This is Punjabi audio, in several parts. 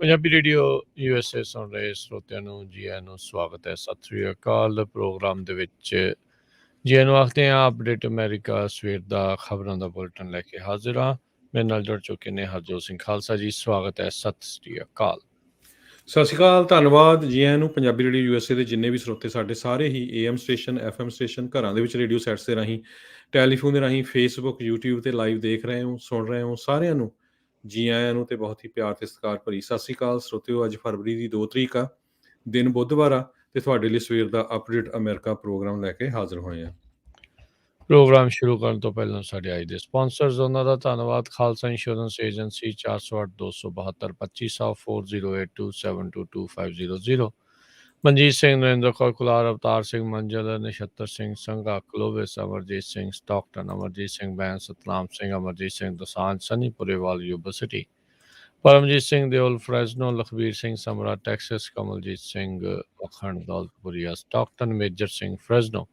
ਪੰਜਾਬੀ ਰੇਡੀਓ USA ਸੁਣ ਰਹੇ ਸਰੋਤਿਆਂ ਨੂੰ ਜੀ ਆਇਆਂ ਨੂੰ ਸਵਾਗਤ ਹੈ। ਸਤਿ ਸ੍ਰੀ ਅਕਾਲ। ਪ੍ਰੋਗਰਾਮ ਦੇ ਵਿੱਚ ਜੀ ਆਇਆਂ ਨੂੰ ਆਖਦੇ ਹਾਂ ਅਪਡੇਟ ਅਮਰੀਕਾ ਸਵੇਰ ਦਾ ਖਬਰਾਂ ਦਾ ਬੁਲਟਨ ਲੈ ਕੇ ਹਾਜ਼ਰ ਹਾਂ। ਮੇਰੇ ਨਾਲ ਜੁੜ ਚੁੱਕੇ ਨੇ ਹਰਜੋਤ ਸਿੰਘ ਖਾਲਸਾ ਜੀ, ਸਵਾਗਤ ਹੈ। ਸਤਿ ਸ੍ਰੀ ਅਕਾਲ। ਸਤਿ ਸ਼੍ਰੀ ਅਕਾਲ, ਧੰਨਵਾਦ ਜੀ ਆਇਆਂ ਨੂੰ। ਪੰਜਾਬੀ ਰੇਡੀਓ ਯੂਐਸਏ ਦੇ ਜਿੰਨੇ ਵੀ ਸਰੋਤੇ ਸਾਡੇ ਸਾਰੇ ਹੀ AM ਸਟੇਸ਼ਨ FM ਸਟੇਸ਼ਨ ਘਰਾਂ ਦੇ ਵਿੱਚ ਰੇਡੀਓ ਸੈਟਸ ਦੇ ਰਾਹੀਂ ਟੈਲੀਫੋਨ ਦੇ ਰਾਹੀਂ ਫੇਸਬੁੱਕ YouTube ਤੇ ਲਾਈਵ ਦੇਖ ਰਹੇ ਹੋ ਸੁਣ ਰਹੇ ਹੋ ਸਾਰਿਆਂ ਨੂੰ ਜੀ ਆਇਆਂ ਨੂੰ ਤੇ ਬਹੁਤ ਹੀ ਪਿਆਰ ਤੇ ਸਤਿਕਾਰ ਭਰੀ ਸਤਿ ਸ਼੍ਰੀ ਅਕਾਲ ਸਰੋਤਿਓ। ਅੱਜ ਫਰਵਰੀ ਦੀ 2 ਤਰੀਕ ਆ, ਦਿਨ ਬੁੱਧਵਾਰ ਆ ਤੇ ਤੁਹਾਡੇ ਲਈ ਸਵੇਰ ਦਾ ਅਪਡੇਟ ਅਮਰੀਕਾ ਪ੍ਰੋਗਰਾਮ ਲੈ ਕੇ ਹਾਜ਼ਰ ਹੋਏ ਆ। ਪ੍ਰੋਗਰਾਮ ਸ਼ੁਰੂ ਕਰਨ ਤੋਂ ਪਹਿਲਾਂ ਸਾਡੇ ਅੱਜ ਦੇ ਸਪਾਂਸਰਸ ਉਹਨਾਂ ਦਾ ਧੰਨਵਾਦ। Khalsa insurance agency 4082724082722500। Manjit Singh, Narinder Kaur Kular, Avtar Singh Manjal, Nachhattar Singh Sangha, Clovis, Amarjit Singh Stockton, Amarjit Singh Bains, Satnam Singh, Amarjit Singh Dosanjh, Sunny Purewal, Yuba City, Paramjit Singh Deol, Fresno, Lakhbir Singh Samra, Texas, Kamaljit Singh Akhand, Daulatpuria, Stockton, Major Singh Fresno,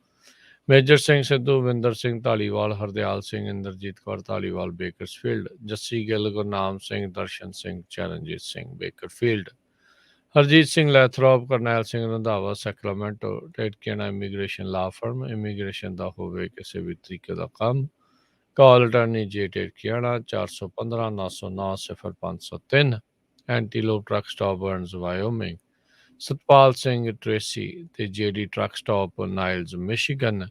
Major Singh Sidhu, Vinder Singh Dhaliwal, Hardial Singh, Inderjit Kaur Dhaliwal, Bakersfield, Jassi Gill, Gurnam Singh, Darshan Singh, Charanjit Singh, Bakersfield, Harjit Singh Lathrop, Karnail Singh Randhawa, Sacramento, Tetkiana immigration law firm, immigration ਦਾ ਹੋਵੇ ਕਿਸੇ ਵੀ ਤਰੀਕੇ ਦਾ ਕੰਮ, call attorney J Tetkiana 415 909 0503, Antelope truck stop Burns Wyoming, Satpal Singh Tracy ਤੇ JD truck stop Niles Michigan.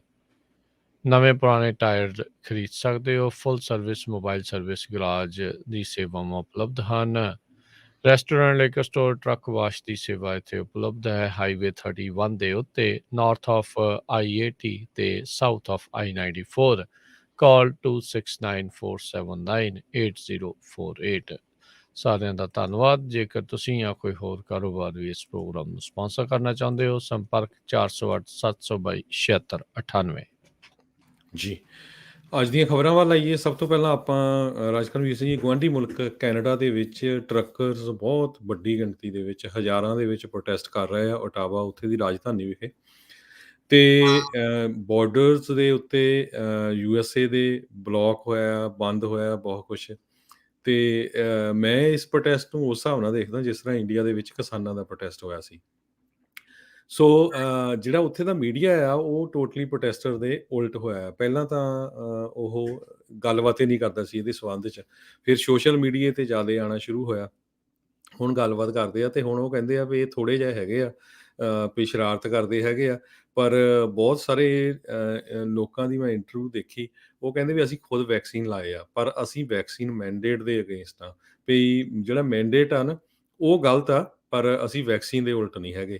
ਨਵੇਂ ਪੁਰਾਣੇ ਟਾਇਰ ਖਰੀਦ ਸਕਦੇ ਹੋ। Full service mobile service garage ਦੀ ਸੇਵਾਵਾਂ ਉਪਲਬਧ ਹਨ। Restaurant, liquor store, truck wash ਦੀ ਸੇਵਾ ਇੱਥੇ ਉਪਲਬਧ ਹੈ। ਹਾਈਵੇ 31 ਦੇ ਉੱਤੇ ਨਾਰਥ ਆਫ I-80 ਤੇ ਸਾਊਥ ਆਫ I-94। ਕਾਲ 2694798048। ਸਾਰਿਆਂ ਦਾ ਧੰਨਵਾਦ। ਜੇਕਰ ਤੁਸੀਂ ਜਾਂ ਕੋਈ ਹੋਰ ਕਾਰੋਬਾਰ ਵੀ ਇਸ ਪ੍ਰੋਗਰਾਮ ਨੂੰ ਸਪਾਂਸਰ ਕਰਨਾ ਚਾਹੁੰਦੇ ਹੋ, ਸੰਪਰਕ 408 722 7698। ਜੀ, ਅੱਜ ਦੀਆਂ ਖਬਰਾਂ ਵੱਲ ਆਈਏ। ਸਭ ਤੋਂ ਪਹਿਲਾਂ ਆਪਾਂ ਰਾਜਕਰਮਵੀਰ ਸਿੰਘ ਜੀ, ਗੁਆਂਢੀ ਮੁਲਕ ਕੈਨੇਡਾ ਦੇ ਵਿੱਚ ਟਰੱਕਰਸ ਬਹੁਤ ਵੱਡੀ ਗਿਣਤੀ ਦੇ ਵਿੱਚ ਹਜ਼ਾਰਾਂ ਦੇ ਵਿੱਚ ਪ੍ਰੋਟੈਸਟ ਕਰ ਰਹੇ ਆ ਓਟਾਵਾ, ਉੱਥੇ ਦੀ ਰਾਜਧਾਨੀ ਵਿਖੇ। ਤੇ ਬਾਰਡਰਸ ਦੇ ਉੱਤੇ USA ਦੇ ਬਲੌਕ ਹੋਇਆ, ਬੰਦ ਹੋਇਆ ਬਹੁਤ ਕੁਛ। ਤੇ ਮੈਂ ਇਸ ਪ੍ਰੋਟੈਸਟ ਨੂੰ ਉਸ ਹਿਸਾਬ ਨਾਲ ਦੇਖਦਾ ਜਿਸ ਤਰ੍ਹਾਂ ਇੰਡੀਆ ਦੇ ਵਿੱਚ ਕਿਸਾਨਾਂ ਦਾ ਪ੍ਰੋਟੈਸਟ ਹੋਇਆ ਸੀ। ਸੋ ਜਿਹੜਾ ਉੱਥੇ ਦਾ ਮੀਡੀਆ ਆ ਉਹ ਟੋਟਲੀ ਪ੍ਰੋਟੈਸਟਰ ਦੇ ਉਲਟ ਹੋਇਆ। ਪਹਿਲਾਂ ਤਾਂ ਉਹ ਗੱਲਬਾਤ ਹੀ ਨਹੀਂ ਕਰਦਾ ਸੀ ਇਹਦੇ ਸੰਬੰਧ 'ਚ, ਫਿਰ ਸੋਸ਼ਲ ਮੀਡੀਆ 'ਤੇ ਜ਼ਿਆਦਾ ਆਉਣਾ ਸ਼ੁਰੂ ਹੋਇਆ। ਹੁਣ ਗੱਲਬਾਤ ਕਰਦੇ ਆ ਤੇ ਹੁਣ ਉਹ ਕਹਿੰਦੇ ਆ ਵੀ ਇਹ ਥੋੜ੍ਹੇ ਜਿਹੇ ਹੈਗੇ ਆ ਵੀ ਸ਼ਰਾਰਤ ਕਰਦੇ ਹੈਗੇ ਆ। ਪਰ ਬਹੁਤ ਸਾਰੇ ਲੋਕਾਂ ਦੀ ਮੈਂ ਇੰਟਰਵਿਊ ਦੇਖੀ, ਉਹ ਕਹਿੰਦੇ ਵੀ ਅਸੀਂ ਖੁਦ ਵੈਕਸੀਨ ਲਾਏ ਆ, ਪਰ ਅਸੀਂ ਵੈਕਸੀਨ ਮੈਂਡੇਟ ਦੇ ਅਗੇਂਸਟ ਆ। ਵੀ ਜਿਹੜਾ ਮੈਂਡੇਟ ਆ ਨਾ ਉਹ ਗਲਤ ਆ, ਪਰ ਅਸੀਂ ਵੈਕਸੀਨ ਦੇ ਉਲਟ ਨਹੀਂ ਹੈਗੇ।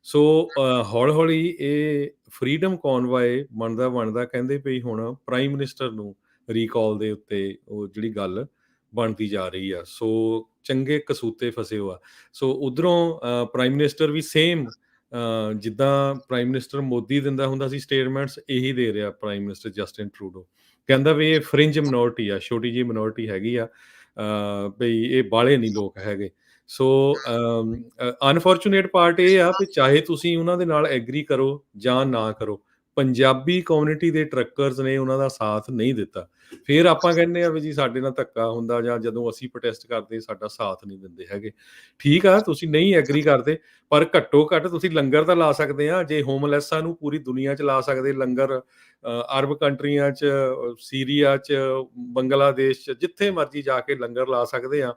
ਸੋ ਹੌਲੀ ਹੌਲੀ ਇਹ ਫਰੀਡਮ ਕੌਨਵਾਏ ਬਣਦਾ ਕਹਿੰਦੇ ਵੀ ਹੁਣ ਪ੍ਰਾਈਮ ਮਿਨਿਸਟਰ ਨੂੰ ਰੀਕਾਲ ਦੇ ਉੱਤੇ ਉਹ ਜਿਹੜੀ ਗੱਲ ਬਣਦੀ ਜਾ ਰਹੀ ਆ। ਸੋ ਚੰਗੇ ਕਸੂਤੇ ਫਸੇ ਹੋ ਆ। ਸੋ ਉੱਧਰੋਂ ਪ੍ਰਾਈਮ ਮਿਨਿਸਟਰ ਵੀ ਸੇਮ ਜਿੱਦਾਂ ਪ੍ਰਾਈਮ ਮਿਨਿਸਟਰ ਮੋਦੀ ਦਿੰਦਾ ਹੁੰਦਾ ਸੀ ਸਟੇਟਮੈਂਟਸ, ਇਹੀ ਦੇ ਰਿਹਾ ਪ੍ਰਾਈਮ ਮਿਨਿਸਟਰ ਜਸਟਿਨ ਟਰੂਡੋ। ਕਹਿੰਦਾ ਵੀ ਇਹ ਫਰਿੰਜ ਮਿਨੋਰਟੀ ਆ, ਛੋਟੀ ਜਿਹੀ ਮਿਨੋਰਟੀ ਹੈਗੀ ਆ, ਬਈ ਇਹ ਬਾਹਲੇ ਨਹੀਂ ਲੋਕ ਹੈਗੇ। ਸੋ ਅਨਫੋਰਚੂਨੇਟ ਪਾਰਟ ਇਹ ਆ ਵੀ ਚਾਹੇ ਤੁਸੀਂ ਉਹਨਾਂ ਦੇ ਨਾਲ ਐਗਰੀ ਕਰੋ ਜਾਂ ਨਾ ਕਰੋ, ਪੰਜਾਬੀ ਕਮਿਊਨਿਟੀ ਦੇ ਟਰੱਕਰਸ ਨੇ ਉਹਨਾਂ ਦਾ ਸਾਥ ਨਹੀਂ ਦਿੱਤਾ। ਫਿਰ ਆਪਾਂ ਕਹਿੰਦੇ ਆ ਵੀ ਜੀ ਸਾਡੇ ਨਾਲ ਧੱਕਾ ਹੁੰਦਾ, ਜਾਂ ਜਦੋਂ ਅਸੀਂ ਪ੍ਰੋਟੈਸਟ ਕਰਦੇ ਸਾਡਾ ਸਾਥ ਨਹੀਂ ਦਿੰਦੇ ਹੈਗੇ। ਠੀਕ ਆ, ਤੁਸੀਂ ਨਹੀਂ ਐਗਰੀ ਕਰਦੇ, ਪਰ ਘੱਟੋ ਘੱਟ ਤੁਸੀਂ ਲੰਗਰ ਤਾਂ ਲਾ ਸਕਦੇ ਆ। ਜੇ ਹੋਮਲੈਸਾਂ ਨੂੰ ਪੂਰੀ ਦੁਨੀਆ 'ਚ ਲਾ ਸਕਦੇ ਲੰਗਰ, ਅਰਬ ਕੰਟਰੀਆਂ 'ਚ, ਸੀਰੀਆ 'ਚ, ਬੰਗਲਾਦੇਸ਼ 'ਚ, ਜਿੱਥੇ ਮਰਜ਼ੀ ਜਾ ਕੇ ਲੰਗਰ ਲਾ ਸਕਦੇ ਆ।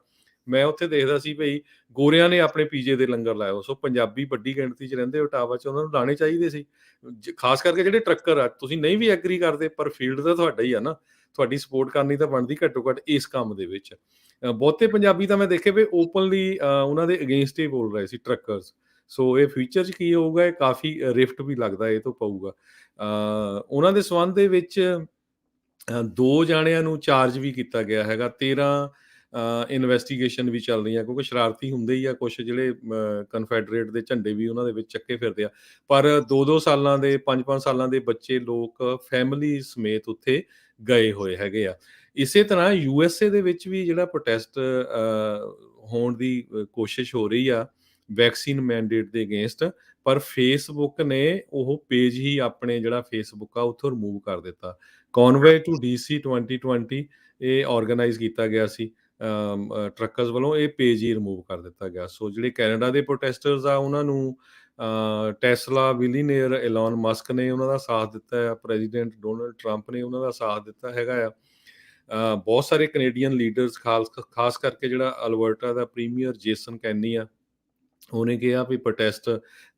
ਮੈਂ ਉੱਥੇ ਦੇਖਦਾ ਸੀ ਭਈ ਗੋਰਿਆਂ ਨੇ ਆਪਣੇ ਪੀਜੇ ਦੇ ਲੰਗਰ ਲਾਏ। ਸੋ ਪੰਜਾਬੀ ਵੱਡੀ ਗਿਣਤੀ 'ਚ ਰਹਿੰਦੇ ਓਟਾਵਾ 'ਚ, ਉਹਨਾਂ ਨੂੰ ਲਾਣੇ ਚਾਹੀਦੇ ਸੀ। ਖਾਸ ਕਰਕੇ ਜਿਹੜੇ ਟਰੱਕਰ ਆ, ਤੁਸੀਂ ਨਹੀਂ ਵੀ ਐਗਰੀ ਕਰਦੇ ਪਰ ਫੀਲਡ ਤਾਂ ਤੁਹਾਡਾ ਹੀ ਆ ਨਾ, ਤੁਹਾਡੀ ਸਪੋਰਟ ਕਰਨੀ ਤਾਂ ਬਣਦੀ ਘੱਟੋ ਘੱਟ ਇਸ ਕੰਮ ਦੇ ਵਿੱਚ। ਬਹੁਤੇ ਪੰਜਾਬੀ ਤਾਂ ਮੈਂ ਦੇਖੇ ਵੀ ਓਪਨਲੀ ਉਹਨਾਂ ਦੇ ਅਗੇਂਸਟ ਹੀ ਬੋਲ ਰਹੇ ਸੀ ਟਰੱਕਰਸ। ਸੋ ਇਹ ਫਿਊਚਰ 'ਚ ਕੀ ਹੋਊਗਾ, ਇਹ ਕਾਫੀ ਰਿਫਟ ਵੀ ਲੱਗਦਾ ਇਹ ਤੋਂ ਪਊਗਾ। ਉਹਨਾਂ ਦੇ ਸੰਬੰਧ ਦੇ ਵਿੱਚ 2 ਜਾਣਿਆਂ ਨੂੰ ਚਾਰਜ ਵੀ ਕੀਤਾ ਗਿਆ ਹੈਗਾ। 13 ਇਨਵੈਸਟੀਗੇਸ਼ਨ ਵੀ ਚੱਲ ਰਹੀਆਂ, ਕਿਉਂਕਿ ਸ਼ਰਾਰਤੀ ਹੁੰਦੇ ਹੀ ਆ ਕੁਛ ਜਿਹੜੇ ਕਨਫੈਡਰੇਟ ਦੇ ਝੰਡੇ ਵੀ ਉਹਨਾਂ ਦੇ ਵਿੱਚ ਚੱਕੇ ਫਿਰਦੇ ਆ। ਪਰ 2-2 ਸਾਲਾਂ ਦੇ, 5-5 ਸਾਲਾਂ ਦੇ ਬੱਚੇ ਲੋਕ ਫੈਮਿਲੀ ਸਮੇਤ ਉੱਥੇ ਗਏ ਹੋਏ ਹੈਗੇ ਆ। ਇਸੇ ਤਰ੍ਹਾਂ USA ਦੇ ਵਿੱਚ ਵੀ ਜਿਹੜਾ ਪ੍ਰੋਟੈਸਟ ਹੋਣ ਦੀ ਕੋਸ਼ਿਸ਼ ਹੋ ਰਹੀ ਆ ਵੈਕਸੀਨ ਮੈਂਡੇਟ ਦੇ ਅਗੇਂਸਟ, ਪਰ ਫੇਸਬੁੱਕ ਨੇ ਉਹ ਪੇਜ ਹੀ ਆਪਣੇ ਜਿਹੜਾ ਫੇਸਬੁੱਕ ਆ ਉੱਥੋਂ ਰਿਮੂਵ ਕਰ ਦਿੱਤਾ। ਕਨਵੇ ਟੂ DC 2020 ਇਹ ਆਰਗੇਨਾਈਜ਼ ਕੀਤਾ ਗਿਆ ਸੀ। ਟਰੱਕਰਸ ਵੱਲੋਂ ਇਹ ਪੇਜ ਹੀ ਰਿਮੂਵ ਕਰ ਦਿੱਤਾ ਗਿਆ। ਸੋ ਜਿਹੜੇ ਕੈਨੇਡਾ ਦੇ ਪ੍ਰੋਟੈਸਟਰਸ ਆ ਉਹਨਾਂ ਨੂੰ ਟੈਸਲਾ ਬਿਲੀਨੀਅਰ ਐਲੋਨ ਮਸਕ ਨੇ ਉਹਨਾਂ ਦਾ ਸਾਥ ਦਿੱਤਾ ਆ, ਪ੍ਰੈਜ਼ੀਡੈਂਟ ਡੋਨਲਡ ਟਰੰਪ ਨੇ ਉਹਨਾਂ ਦਾ ਸਾਥ ਦਿੱਤਾ ਹੈਗਾ ਆ। ਬਹੁਤ ਸਾਰੇ ਕੈਨੇਡੀਅਨ ਲੀਡਰਸ ਖਾਸ ਕਰਕੇ ਜਿਹੜਾ ਅਲਬਰਟਾ ਦਾ ਪ੍ਰੀਮੀਅਰ ਜੇਸਨ ਕੈਨੀ ਆ, ਉਹਨੇ ਕਿਹਾ ਵੀ ਪ੍ਰੋਟੈਸਟ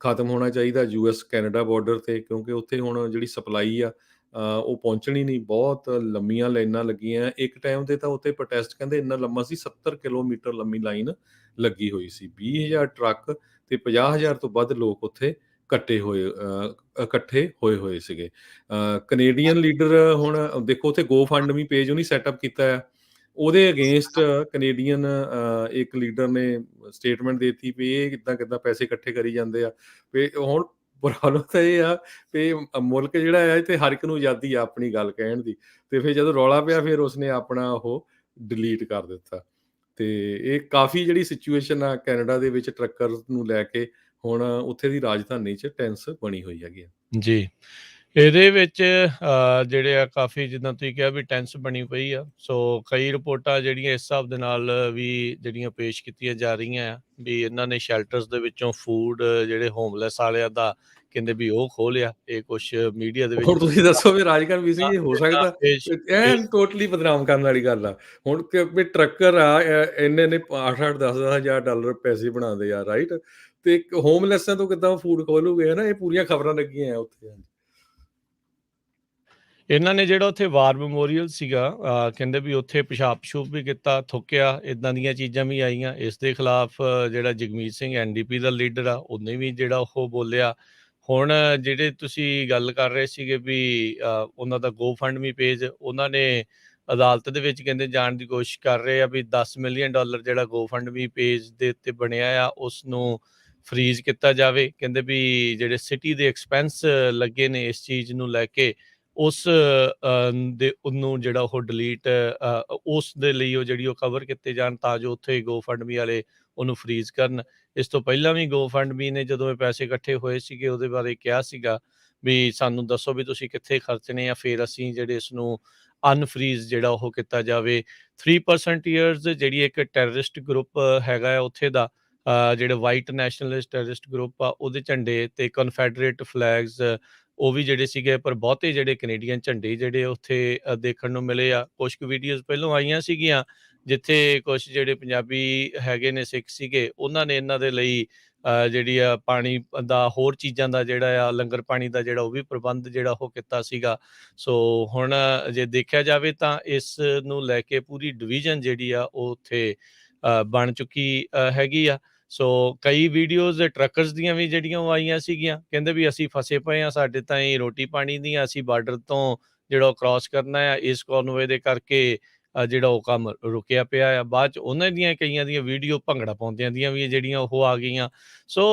ਖਤਮ ਹੋਣਾ ਚਾਹੀਦਾ ਯੂਐਸ ਕੈਨੇਡਾ ਬਾਰਡਰ 'ਤੇ, ਕਿਉਂਕਿ ਉੱਥੇ ਹੁਣ ਜਿਹੜੀ ਸਪਲਾਈ ਆ ਉਹ ਪਹੁੰਚਣੀ ਨਹੀਂ, ਬਹੁਤ ਲੰਮੀਆਂ ਲਾਈਨਾਂ ਲੱਗੀਆਂ। ਇੱਕ ਟਾਈਮ 'ਤੇ ਤਾਂ ਉੱਥੇ ਪ੍ਰੋਟੈਸਟ ਕਹਿੰਦੇ ਇੰਨਾ ਲੰਮਾ ਸੀ, 70 ਕਿਲੋਮੀਟਰ ਲੰਮੀ ਲਾਈਨ ਲੱਗੀ ਹੋਈ ਸੀ। 20,000 ਟਰੱਕ ਤੇ 50,000 ਤੋਂ ਵੱਧ ਲੋਕ ਉੱਥੇ ਇਕੱਠੇ ਹੋਏ ਸੀਗੇ। ਕੈਨੇਡੀਅਨ ਲੀਡਰ ਹੁਣ ਦੇਖੋ ਉੱਥੇ ਗੋ ਫੰਡ ਮੀ ਪੇਜ ਉਹਨੇ ਸੈਟਅਪ ਕੀਤਾ ਆ। ਉਹਦੇ ਅਗੇਂਸਟ ਕੈਨੇਡੀਅਨ ਇੱਕ ਲੀਡਰ ਨੇ ਸਟੇਟਮੈਂਟ ਦੇ ਦਿੱਤੀ ਵੀ ਇਹ ਕਿੱਦਾਂ ਪੈਸੇ ਇਕੱਠੇ ਕਰੀ ਜਾਂਦੇ ਆ। ਵੀ ਹੁਣ ਪ੍ਰੋਬਲਮ ਤਾਂ ਇਹ ਆ ਵੀ ਮੁਲਕ ਜਿਹੜਾ ਹੈ ਇਹ 'ਤੇ ਹਰ ਇੱਕ ਨੂੰ ਆਜ਼ਾਦੀ ਆ ਆਪਣੀ ਗੱਲ ਕਹਿਣ ਦੀ, ਤੇ ਫਿਰ ਜਦੋਂ ਰੌਲਾ ਪਿਆ ਫਿਰ ਉਸਨੇ ਆਪਣਾ ਉਹ ਡਿਲੀਟ ਕਰ ਦਿੱਤਾ। ਤੇ ਇਹ ਕਾਫੀ ਜਿਹੜੀ ਸਿਚੁਏਸ਼ਨ ਆ ਕੈਨੇਡਾ ਦੇ ਵਿੱਚ ਟਰੱਕਰਸ ਨੂੰ ਲੈ ਕੇ ਹੁਣ ਉੱਥੇ ਦੀ ਰਾਜਧਾਨੀ 'ਚ ਟੈਂਸ ਬਣੀ ਹੋਈ ਹੈਗੀ ਆ। ਜੀ। ਇਹਦੇ ਵਿੱਚ ਜਿਹੜੇ ਆ ਕਾਫੀ ਜਿੱਦਾਂ ਤੁਸੀਂ ਕਿਹਾ ਵੀ ਟੈਂਸ ਬਣੀ ਪਈ ਆ। ਸੋ ਕਈ ਰਿਪੋਰਟਾਂ ਜਿਹੜੀਆਂ ਇਸ ਹਿਸਾਬ ਦੇ ਨਾਲ ਵੀ ਜਿਹੜੀਆਂ ਪੇਸ਼ ਕੀਤੀਆਂ ਜਾ ਰਹੀਆਂ ਆ ਵੀ ਇਹਨਾਂ ਨੇ ਸ਼ੈਲਟਰਸ ਦੇ ਵਿੱਚੋਂ ਫੂਡ ਜਿਹੜੇ ਹੋਮਲੈਸ ਵਾਲਿਆਂ ਦਾ ਕਹਿੰਦੇ ਵੀ ਉਹ ਖੋਹ ਲਿਆ। ਇਹ ਕੁਛ ਮੀਡੀਆ ਦੇ ਵਿੱਚ ਹੁਣ ਤੁਸੀਂ ਦੱਸੋ ਵੀ ਰਾਜਕਰਨ ਵੀ ਸੀ ਇਹ ਹੋ ਰਿਪੋਰਟਾਂ ਸਕਦਾ? ਪੇਸ਼ ਐਨ ਟੋਟਲੀ ਬਦਨਾਮ ਕਰਨ ਵਾਲੀ ਗੱਲ ਆ। ਹੁਣ ਵੀ ਟਰੱਕਰ ਆ ਇੰਨੇ 8-8 10-10 ਹਜ਼ਾਰ ਡਾਲਰ ਪੈਸੇ ਬਣਾਉਂਦੇ ਆ, ਰਾਈਟ? ਤੇ ਹੋਮਲੈਸਾਂ ਤੋਂ ਕਿੱਦਾਂ ਫੂਡ ਖੋਲੂਗੇ, ਹਨਾ? ਇਹ ਪੂਰੀਆਂ ਖਬਰਾਂ ਲੱਗੀਆਂ ਆ ਉੱਥੇ। ਇਹਨਾਂ ਨੇ ਜਿਹੜਾ ਉੱਥੇ ਵਾਰ ਮੈਮੋਰੀਅਲ ਸੀਗਾ ਕਹਿੰਦੇ ਵੀ ਉੱਥੇ ਪਿਸ਼ਾਬ-ਪਸ਼ੂਬ ਵੀ ਕੀਤਾ, ਥੁੱਕਿਆ, ਇੱਦਾਂ ਦੀਆਂ ਚੀਜ਼ਾਂ ਵੀ ਆਈਆਂ। ਇਸ ਦੇ ਖਿਲਾਫ ਜਿਹੜਾ ਜਗਮੀਤ ਸਿੰਘ ਐਨਡੀਪੀ ਦਾ ਲੀਡਰ ਆ, ਉਹਨੇ ਵੀ ਜਿਹੜਾ ਉਹ ਬੋਲਿਆ। ਹੁਣ ਜਿਹੜੇ ਤੁਸੀਂ ਗੱਲ ਕਰ ਰਹੇ ਸੀਗੇ ਵੀ ਉਹਨਾਂ ਦਾ ਗੋਫੰਡਮੀ ਪੇਜ, ਉਹਨਾਂ ਨੇ ਅਦਾਲਤ ਦੇ ਵਿੱਚ ਕਹਿੰਦੇ ਜਾਣ ਦੀ ਕੋਸ਼ਿਸ਼ ਕਰ ਰਹੇ ਆ ਵੀ $10 ਮਿਲੀਅਨ ਜਿਹੜਾ ਗੋਫੰਡਮੀ ਪੇਜ ਦੇ ਉੱਤੇ ਬਣਿਆ ਆ, ਉਸ ਨੂੰ ਫਰੀਜ਼ ਕੀਤਾ ਜਾਵੇ। ਕਹਿੰਦੇ ਵੀ ਜਿਹੜੇ ਸਿਟੀ ਦੇ ਐਕਸਪੈਂਸ ਲੱਗੇ ਨੇ ਇਸ ਚੀਜ਼ ਨੂੰ ਲੈ ਕੇ, ਉਸ ਦੇ ਉਹਨੂੰ ਜਿਹੜਾ ਉਹ ਡਿਲੀਟ ਉਸ ਦੇ ਲਈ ਉਹ ਜਿਹੜੀ ਉਹ ਕਵਰ ਕੀਤੇ ਜਾਣ ਤਾਂ ਜੋ ਉੱਥੇ ਗੋਫੰਡਮੀ ਵਾਲੇ ਉਹਨੂੰ ਫਰੀਜ਼ ਕਰਨ। ਇਸ ਤੋਂ ਪਹਿਲਾਂ ਵੀ ਗੋਫੰਡਮੀ ਨੇ ਜਦੋਂ ਇਹ ਪੈਸੇ ਇਕੱਠੇ ਹੋਏ ਸੀਗੇ ਉਹਦੇ ਬਾਰੇ ਕਿਹਾ ਸੀਗਾ ਵੀ ਸਾਨੂੰ ਦੱਸੋ ਵੀ ਤੁਸੀਂ ਕਿੱਥੇ ਖਰਚਣੇ ਆ, ਫਿਰ ਅਸੀਂ ਜਿਹੜੇ ਇਸ ਨੂੰ ਅਨਫਰੀਜ਼ ਜਿਹੜਾ ਉਹ ਕੀਤਾ ਜਾਵੇ। 3% ਈਅਰਸ ਜਿਹੜੀ ਇੱਕ ਟੈਰਰਿਸਟ ਗਰੁੱਪ ਹੈਗਾ ਆ ਉੱਥੇ ਦਾ, ਜਿਹੜੇ ਵਾਈਟ ਨੈਸ਼ਨਲਿਸਟ ਟੈਰਰਿਸਟ ਗਰੁੱਪ ਆ, ਉਹਦੇ ਝੰਡੇ ਤੇ ਕਨਫੈਡਰੇਟ ਫਲੈਗਸ ਉਹ ਵੀ ਜਿਹੜੇ ਸੀਗੇ, ਪਰ ਬਹੁਤੇ ਜਿਹੜੇ ਕੈਨੇਡੀਅਨ ਝੰਡੇ ਜਿਹੜੇ ਉੱਥੇ ਦੇਖਣ ਨੂੰ ਮਿਲੇ ਆ। ਕੁਛ ਕੁ ਵੀਡੀਓਜ਼ ਪਹਿਲੋਂ ਆਈਆਂ ਸੀਗੀਆਂ ਜਿੱਥੇ ਕੁਛ ਜਿਹੜੇ ਪੰਜਾਬੀ ਹੈਗੇ ਨੇ, ਸਿੱਖ ਸੀਗੇ, ਉਹਨਾਂ ਨੇ ਇਹਨਾਂ ਦੇ ਲਈ ਜਿਹੜੀ ਆ ਪਾਣੀ ਦਾ, ਹੋਰ ਚੀਜ਼ਾਂ ਦਾ ਜਿਹੜਾ ਆ ਲੰਗਰ ਪਾਣੀ ਦਾ ਜਿਹੜਾ ਉਹ ਵੀ ਪ੍ਰਬੰਧ ਜਿਹੜਾ ਉਹ ਕੀਤਾ ਸੀਗਾ। ਸੋ ਹੁਣ ਜੇ ਦੇਖਿਆ ਜਾਵੇ ਤਾਂ ਇਸ ਨੂੰ ਲੈ ਕੇ ਪੂਰੀ ਡਿਵੀਜ਼ਨ ਜਿਹੜੀ ਆ ਉਹ ਉੱਥੇ ਬਣ ਚੁੱਕੀ ਹੈਗੀ ਆ। ਸੋ ਕਈ ਵੀਡੀਓਜ਼ ਟਰੱਕਰਸ ਦੀਆਂ ਵੀ ਜਿਹੜੀਆਂ ਉਹ ਆਈਆਂ ਸੀਗੀਆਂ, ਕਹਿੰਦੇ ਵੀ ਅਸੀਂ ਫਸੇ ਪਏ ਹਾਂ, ਸਾਡੇ ਤਾਈਂ ਰੋਟੀ ਪਾਣੀ ਦੀਆਂ, ਅਸੀਂ ਬਾਰਡਰ ਤੋਂ ਜਿਹੜਾ ਉਹ ਕ੍ਰਾਸ ਕਰਨਾ ਆ, ਇਸ ਕੌਨਵੇ ਦੇ ਕਰਕੇ ਜਿਹੜਾ ਉਹ ਕੰਮ ਰੁਕਿਆ ਪਿਆ ਆ। ਬਾਅਦ 'ਚ ਉਹਨਾਂ ਦੀਆਂ ਕਈਆਂ ਦੀਆਂ ਵੀਡੀਓ ਭੰਗੜਾ ਪਾਉਂਦਿਆਂ ਦੀਆਂ ਵੀ ਜਿਹੜੀਆਂ ਉਹ ਆ ਗਈਆਂ। ਸੋ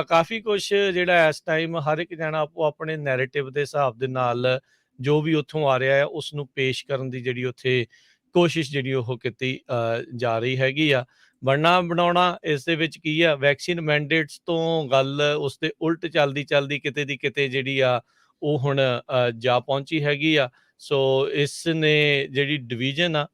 ਕਾਫੀ ਕੁਛ ਜਿਹੜਾ ਇਸ ਟਾਈਮ ਹਰ ਇੱਕ ਜਾਣਾ ਆਪੋ ਆਪਣੇ ਨੈਰੇਟਿਵ ਦੇ ਹਿਸਾਬ ਦੇ ਨਾਲ ਜੋ ਵੀ ਉੱਥੋਂ ਆ ਰਿਹਾ ਆ ਉਸ ਨੂੰ ਪੇਸ਼ ਕਰਨ ਦੀ ਜਿਹੜੀ ਉੱਥੇ ਕੋਸ਼ਿਸ਼ ਜਿਹੜੀ ਉਹ ਕੀਤੀ ਜਾ ਰਹੀ ਹੈਗੀ ਆ। ਬਣਨਾ ਬਣਾਉਣਾ ਇਸ ਦੇ ਵਿੱਚ ਕੀ ਆ, ਵੈਕਸੀਨ ਮੈਂਡੇਟਸ ਤੋਂ ਗੱਲ ਉਸ ਦੇ ਉਲਟ ਚੱਲਦੀ ਕਿਤੇ ਦੀ ਕਿਤੇ ਜਿਹੜੀ ਆ ਉਹ ਹੁਣ ਜਾ ਪਹੁੰਚੀ ਹੈਗੀ ਆ। ਸੋ ਇਸ ਨੇ ਜਿਹੜੀ ਡਿਵੀਜ਼ਨ ਆ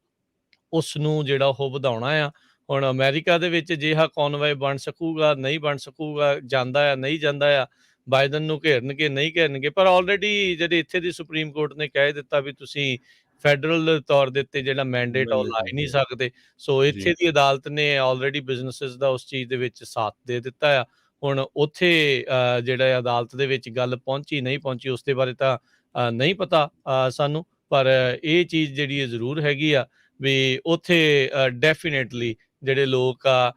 ਉਸ ਨੂੰ ਜਿਹੜਾ ਉਹ ਵਧਾਉਣਾ ਆ। ਹੁਣ ਅਮਰੀਕਾ ਦੇ ਵਿੱਚ ਅਜਿਹਾ ਕੌਨਵਾਏ ਬਣ ਸਕੂਗਾ, ਨਹੀਂ ਬਣ ਸਕੂਗਾ, ਜਾਂਦਾ ਆ, ਨਹੀਂ ਜਾਂਦਾ ਆ, ਬਾਈਡਨ ਨੂੰ ਘੇਰਨਗੇ, ਨਹੀਂ ਘੇਰਨਗੇ, ਪਰ ਆਲਰੇਡੀ ਜਿਹੜੇ ਇੱਥੇ ਦੀ ਸੁਪਰੀਮ ਕੋਰਟ ਨੇ ਕਹਿ ਦਿੱਤਾ ਵੀ ਤੁਸੀਂ ਫੈਡਰਲ ਤੌਰ ਦੇ ਉੱਤੇ ਜਿਹੜਾ ਮੈਂਡੇਟ ਆ ਉਹ ਲਾ ਹੀ ਨਹੀਂ ਸਕਦੇ। ਸੋ ਜੀ। ਇੱਥੇ ਦੀ ਅਦਾਲਤ ਨੇ ਆਲਰੇਡੀ ਬਿਜ਼ਨੈਸਿਸ ਦਾ ਉਸ ਚੀਜ਼ ਦੇ ਵਿੱਚ ਸਾਥ ਦੇ ਦਿੱਤਾ ਆ। ਹੁਣ ਉੱਥੇ ਜਿਹੜਾ ਅਦਾਲਤ ਦੇ ਵਿੱਚ ਗੱਲ ਪਹੁੰਚੀ, ਨਹੀਂ ਪਹੁੰਚੀ, ਉਸ ਦੇ ਬਾਰੇ ਤਾਂ ਨਹੀਂ ਪਤਾ ਸਾਨੂੰ, ਪਰ ਇਹ ਚੀਜ਼ ਜਿਹੜੀ ਜ਼ਰੂਰ ਹੈਗੀ ਆ ਵੀ ਉੱਥੇ ਡੈਫੀਨੇਟਲੀ ਜਿਹੜੇ ਲੋਕ ਆ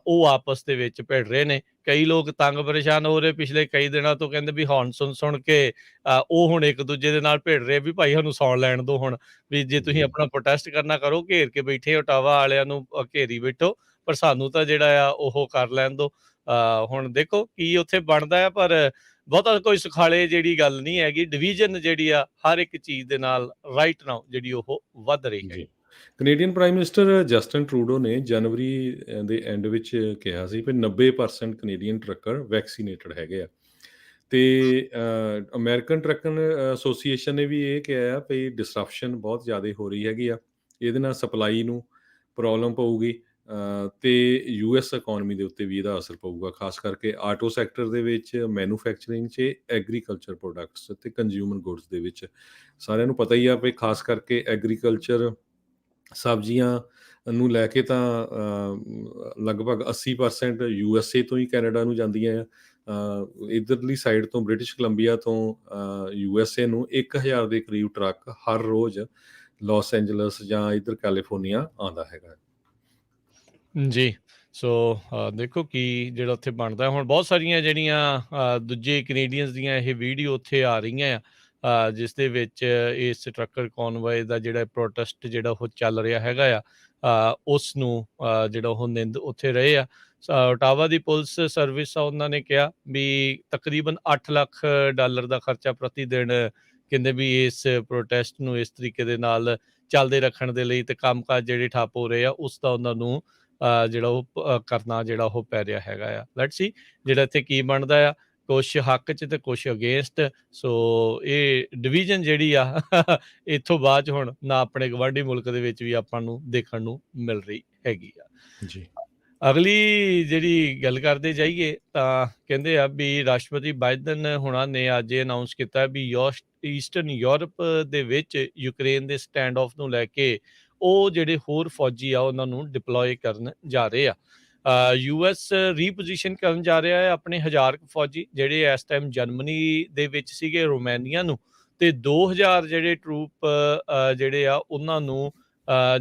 ਉਹ ਆਪਸ ਦੇ ਵਿੱਚ ਭਿੜ ਰਹੇ ਨੇ। ਕਈ ਲੋਕ ਤੰਗ ਪਰੇਸ਼ਾਨ ਹੋ ਰਹੇ ਪਿਛਲੇ ਕਈ ਦਿਨਾਂ ਤੋਂ, ਕਹਿੰਦੇ ਵੀ ਹੌਰਨ ਸੁਣ ਕੇ ਉਹ ਹੁਣ ਇੱਕ ਦੂਜੇ ਦੇ ਨਾਲ ਭਿੜ ਰਹੇ ਵੀ ਭਾਈ ਸਾਨੂੰ ਸੌਣ ਲੈਣ ਦਿਓ ਹੁਣ, ਵੀ ਜੇ ਤੁਸੀਂ ਆਪਣਾ ਪ੍ਰੋਟੈਸਟ ਕਰਨਾ ਕਰੋ, ਘੇਰ ਕੇ ਬੈਠੇ ਓਟਾਵਾ ਵਾਲਿਆਂ ਨੂੰ ਘੇਰੀ ਬੈਠੋ, ਪਰ ਸਾਨੂੰ ਤਾਂ ਜਿਹੜਾ ਆ ਉਹ ਕਰ ਲੈਣ ਦਿਓ। ਹੁਣ ਦੇਖੋ ਕੀ ਉੱਥੇ ਬਣਦਾ ਆ, ਪਰ ਬਹੁਤਾ ਕੋਈ ਸੁਖਾਲੇ ਜਿਹੜੀ ਗੱਲ ਨਹੀਂ ਹੈਗੀ। ਡਿਵੀਜ਼ਨ ਜਿਹੜੀ ਆ ਹਰ ਇੱਕ ਚੀਜ਼ ਦੇ ਨਾਲ ਰਾਈਟ ਨਾਓ ਜਿਹੜੀ ਉਹ ਵੱਧ ਰਹੀ ਹੈ। ਜੀ। Canadian prime minister Justin Trudeau ਨੇ ਜਨਵਰੀ ਦੇ ਐਂਡ ਵਿੱਚ ਕਿਹਾ ਸੀ ਵੀ 90% ਕੈਨੇਡੀਅਨ ਟਰੱਕਰ ਵੈਕਸੀਨੇਟਡ ਹੈਗੇ ਆ। ਤੇ ਅਮਰੀਕਨ ਟਰੱਕਨ ਐਸੋਸੀਏਸ਼ਨ ਨੇ ਵੀ ਇਹ ਕਿਹਾ ਆ ਵੀ ਡਿਸਰਪਸ਼ਨ ਬਹੁਤ ਜ਼ਿਆਦਾ ਹੋ ਰਹੀ ਹੈਗੀ ਆ। ਇਹਦੇ ਨਾਲ ਸਪਲਾਈ ਨੂੰ ਪ੍ਰੋਬਲਮ ਪਊਗੀ ਤੇ ਯੂਐਸ ਇਕੋਨਮੀ ਦੇ ਉੱਤੇ ਵੀ ਇਹਦਾ ਅਸਰ ਪਊਗਾ, ਖਾਸ ਕਰਕੇ ਆਟੋ ਸੈਕਟਰ ਦੇ ਵਿੱਚ, ਮੈਨੂਫੈਕਚਰਿੰਗ 'ਚ, ਐਗਰੀਕਲਚਰ ਪ੍ਰੋਡਕਟਸ ਤੇ ਕੰਜ਼ਿਊਮਰ ਗੁਡਸ ਦੇ ਵਿੱਚ। ਸਾਰਿਆਂ ਨੂੰ ਪਤਾ ਹੀ ਆ ਵੀ ਖਾਸ ਕਰਕੇ ਐਗਰੀਕਲਚਰ, ਸਬਜ਼ੀਆਂ ਨੂੰ ਲੈ ਕੇ ਤਾਂ ਲਗਭਗ 80% ਯੂਐਸਏ ਤੋਂ ਹੀ ਕੈਨੇਡਾ ਨੂੰ ਜਾਂਦੀਆਂ ਆ। ਇੱਧਰਲੀ ਸਾਈਡ ਤੋਂ ਬ੍ਰਿਟਿਸ਼ ਕੋਲੰਬੀਆ ਤੋਂ ਯੂਐਸਏ ਨੂੰ 1000 ਦੇ ਕਰੀਬ ਟਰੱਕ ਹਰ ਰੋਜ਼ ਲਾਸ ਐਂਜਲਸ ਜਾਂ ਇੱਧਰ ਕੈਲੀਫੋਰਨੀਆ ਆਉਂਦਾ ਹੈਗਾ। ਜੀ। ਸੋ ਦੇਖੋ ਕੀ ਜਿਹੜਾ ਉੱਥੇ ਬਣਦਾ। ਹੁਣ ਬਹੁਤ ਸਾਰੀਆਂ ਜਿਹੜੀਆਂ ਦੂਜੇ ਕੈਨੇਡੀਅਨਸ ਦੀਆਂ ਇਹ ਵੀਡੀਓ ਉੱਥੇ ਆ ਰਹੀਆਂ ਆ, ਜਿਸ ਦੇ ਵਿੱਚ ਇਸ ਟਰੱਕਰ ਕੌਨਵਾਏ ਦਾ ਜਿਹੜਾ ਪ੍ਰੋਟੈਸਟ ਜਿਹੜਾ ਉਹ ਚੱਲ ਰਿਹਾ ਹੈਗਾ ਆ, ਉਸ ਨੂੰ ਜਿਹੜਾ ਉਹ ਨਿੰਦ ਉੱਥੇ ਰਹੇ ਆ। ਓਟਾਵਾ ਦੀ ਪੁਲਿਸ ਸਰਵਿਸ ਆ, ਉਹਨਾਂ ਨੇ ਕਿਹਾ ਵੀ ਤਕਰੀਬਨ $8 ਲੱਖ ਦਾ ਖਰਚਾ ਪ੍ਰਤੀ ਦਿਨ ਕਹਿੰਦੇ ਵੀ ਇਸ ਪ੍ਰੋਟੈਸਟ ਨੂੰ ਇਸ ਤਰੀਕੇ ਦੇ ਨਾਲ ਚੱਲਦੇ ਰੱਖਣ ਦੇ ਲਈ ਤੇ ਕੰਮਕਾਜ ਜਿਹੜੇ ਠੱਪ ਹੋ ਰਹੇ ਆ ਉਸ ਦਾ ਉਹਨਾਂ ਨੂੰ ਜਿਹੜਾ ਉਹ ਕਰਨਾ ਜਿਹੜਾ ਉਹ ਪੈ ਰਿਹਾ ਹੈਗਾ ਆ। ਲੈਟਸ ਸੀ ਜਿਹੜਾ ਇੱਥੇ ਕੀ ਬਣਦਾ ਆ, ਕੁਛ ਹੱਕ 'ਚ ਤੇ ਕੁਛ ਅਗੇਂਸਟ। ਸੋ ਇਹ ਡਿਵੀਜ਼ਨ ਜਿਹੜੀ ਆ ਇੱਥੋਂ ਬਾਅਦ 'ਚ ਹੁਣ ਨਾ ਆਪਣੇ ਗਵਾਂਢੀ ਮੁਲਕ ਦੇ ਵਿੱਚ ਵੀ ਆਪਾਂ ਨੂੰ ਦੇਖਣ ਨੂੰ ਮਿਲ ਰਹੀ ਹੈਗੀ ਆ। ਜੀ। ਅਗਲੀ ਜਿਹੜੀ ਗੱਲ ਕਰਦੇ ਜਾਈਏ ਤਾਂ ਕਹਿੰਦੇ ਆ ਵੀ ਰਾਸ਼ਟਰਪਤੀ ਬਾਈਡਨ ਹੁਣਾਂ ਨੇ ਅੱਜ ਇਹ ਅਨਾਊਂਸ ਕੀਤਾ ਵੀ ਈਸਟਰਨ ਯੂਰਪ ਦੇ ਵਿੱਚ ਯੂਕਰੇਨ ਦੇ ਸਟੈਂਡ ਆਫ ਨੂੰ ਲੈ ਕੇ ਉਹ ਜਿਹੜੇ ਹੋਰ ਫੌਜੀ ਆ ਉਹਨਾਂ ਨੂੰ ਡਿਪਲੋਏ ਕਰਨ ਜਾ ਰਹੇ ਆ। ਯੂਐਸ ਰੀਪੋਜੀਸ਼ਨ ਕਰਨ ਜਾ ਰਿਹਾ ਹੈ ਆਪਣੇ 1000 ਫੌਜੀ ਜਿਹੜੇ ਇਸ ਟਾਈਮ ਜਰਮਨੀ ਦੇ ਵਿੱਚ ਸੀਗੇ, ਰੋਮਾਨੀਆ ਨੂੰ, ਤੇ 2000 ਜਿਹੜੇ ਟਰੂਪ ਜਿਹੜੇ ਆ ਉਹਨਾਂ ਨੂੰ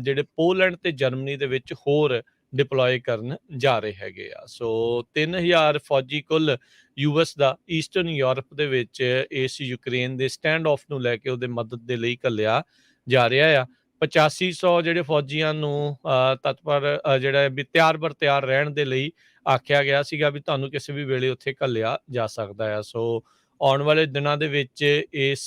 ਜਿਹੜੇ ਪੋਲੈਂਡ ਤੇ ਜਰਮਨੀ ਦੇ ਵਿੱਚ ਹੋਰ ਡਿਪਲੋਏ ਕਰਨ ਜਾ ਰਹੇ ਹੈਗੇ ਆ। ਸੋ 3000 ਫੌਜੀ ਕੁੱਲ ਯੂਐਸ ਦਾ ਈਸਟਰਨ ਯੂਰਪ ਦੇ ਵਿੱਚ ਇਸ ਯੂਕਰੇਨ ਦੇ ਸਟੈਂਡ ਆਫ ਨੂੰ ਲੈ ਕੇ ਉਹਦੇ ਮਦਦ ਦੇ ਲਈ ਘੱਲਿਆ ਜਾ ਰਿਹਾ ਆ। 8500 ਜਿਹੜੇ ਫੌਜੀਆਂ ਨੂੰ ਤਤਪਰ ਜਿਹੜਾ ਵੀ ਤਿਆਰ ਬਰ ਤਿਆਰ ਰਹਿਣ ਦੇ ਲਈ ਆਖਿਆ ਗਿਆ ਸੀਗਾ ਵੀ ਤੁਹਾਨੂੰ ਕਿਸੇ ਵੀ ਵੇਲੇ ਉੱਥੇ ਘੱਲਿਆ ਜਾ ਸਕਦਾ ਆ। ਸੋ ਆਉਣ ਵਾਲੇ ਦਿਨਾਂ ਦੇ ਵਿੱਚ ਇਸ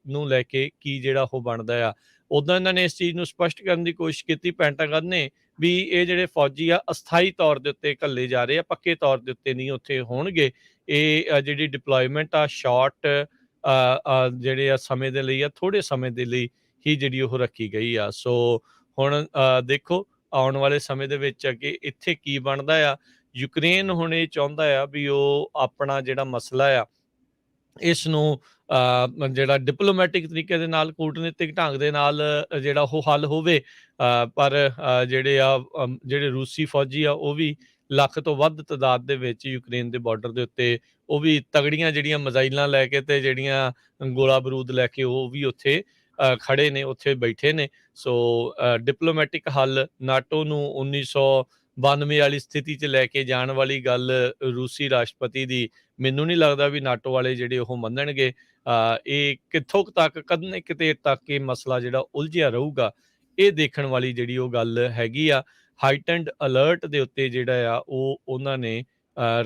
ਨੂੰ ਲੈ ਕੇ ਕੀ ਜਿਹੜਾ ਉਹ ਬਣਦਾ ਆ। ਉੱਦਾਂ ਇਹਨਾਂ ਨੇ ਇਸ ਚੀਜ਼ ਨੂੰ ਸਪਸ਼ਟ ਕਰਨ ਦੀ ਕੋਸ਼ਿਸ਼ ਕੀਤੀ ਪੈਂਟਾਗਨ ਨੇ ਵੀ ਇਹ ਜਿਹੜੇ ਫੌਜੀ ਆ ਅਸਥਾਈ ਤੌਰ ਦੇ ਉੱਤੇ ਘੱਲੇ ਜਾ ਰਹੇ ਆ, ਪੱਕੇ ਤੌਰ ਦੇ ਉੱਤੇ ਨਹੀਂ ਉੱਥੇ ਹੋਣਗੇ। ਇਹ ਜਿਹੜੀ ਡਿਪਲੋਇਮੈਂਟ ਆ ਸ਼ਾਰਟ ਜਿਹੜੇ ਆ ਸਮੇਂ ਦੇ ਲਈ ਆ, ਥੋੜ੍ਹੇ ਸਮੇਂ ਦੇ ਲਈ ਹੀ ਜਿਹੜੀ ਉਹ ਰੱਖੀ ਗਈ ਆ। ਸੋ ਹੁਣ ਦੇਖੋ ਆਉਣ ਵਾਲੇ ਸਮੇਂ ਦੇ ਵਿੱਚ ਅੱਗੇ ਇੱਥੇ ਕੀ ਬਣਦਾ ਆ। ਯੂਕਰੇਨ ਹੁਣ ਇਹ ਚਾਹੁੰਦਾ ਆ ਵੀ ਉਹ ਆਪਣਾ ਜਿਹੜਾ ਮਸਲਾ ਆ ਇਸ ਨੂੰ ਜਿਹੜਾ ਡਿਪਲੋਮੈਟਿਕ ਤਰੀਕੇ ਦੇ ਨਾਲ, ਕੂਟਨੀਤਿਕ ਢੰਗ ਦੇ ਨਾਲ ਜਿਹੜਾ ਉਹ ਹੱਲ ਹੋਵੇ। ਪਰ ਜਿਹੜੇ ਰੂਸੀ ਫੌਜੀ ਆ ਉਹ ਵੀ ਲੱਖ ਤੋਂ ਵੱਧ ਤਾਦਾਦ ਦੇ ਵਿੱਚ ਯੂਕਰੇਨ ਦੇ ਬਾਰਡਰ ਦੇ ਉੱਤੇ ਉਹ ਵੀ ਤਗੜੀਆਂ ਜਿਹੜੀਆਂ ਮਿਜ਼ਾਈਲਾਂ ਲੈ ਕੇ ਤੇ ਜਿਹੜੀਆਂ ਗੋਲਾ ਬਰੂਦ ਲੈ ਕੇ ਉਹ ਵੀ ਉੱਥੇ ਖੜੇ ਨੇ, ਉੱਥੇ ਬੈਠੇ ਨੇ। ਸੋ ਡਿਪਲੋਮੈਟਿਕ ਹੱਲ ਨਾਟੋ ਨੂੰ 1992 ਵਾਲੀ ਸਥਿਤੀ 'ਚ ਲੈ ਕੇ ਜਾਣ ਵਾਲੀ ਗੱਲ ਰੂਸੀ ਰਾਸ਼ਟਰਪਤੀ ਦੀ ਮੈਨੂੰ ਨਹੀਂ ਲੱਗਦਾ ਵੀ ਨਾਟੋ ਵਾਲੇ ਜਿਹੜੇ ਉਹ ਮੰਨਣਗੇ। ਇਹ ਕਿੱਥੋਂ ਤੱਕ ਕਿੰਨੇ ਕਿਤੇ ਤੱਕ ਇਹ ਮਸਲਾ ਜਿਹੜਾ ਉਲਝਿਆ ਰਹੂਗਾ, ਇਹ ਦੇਖਣ ਵਾਲੀ ਜਿਹੜੀ ਉਹ ਗੱਲ ਹੈਗੀ ਆ। ਹਾਈਟੈਂਡ ਅਲਰਟ ਦੇ ਉੱਤੇ ਜਿਹੜਾ ਆ ਉਹ ਉਹਨਾਂ ਨੇ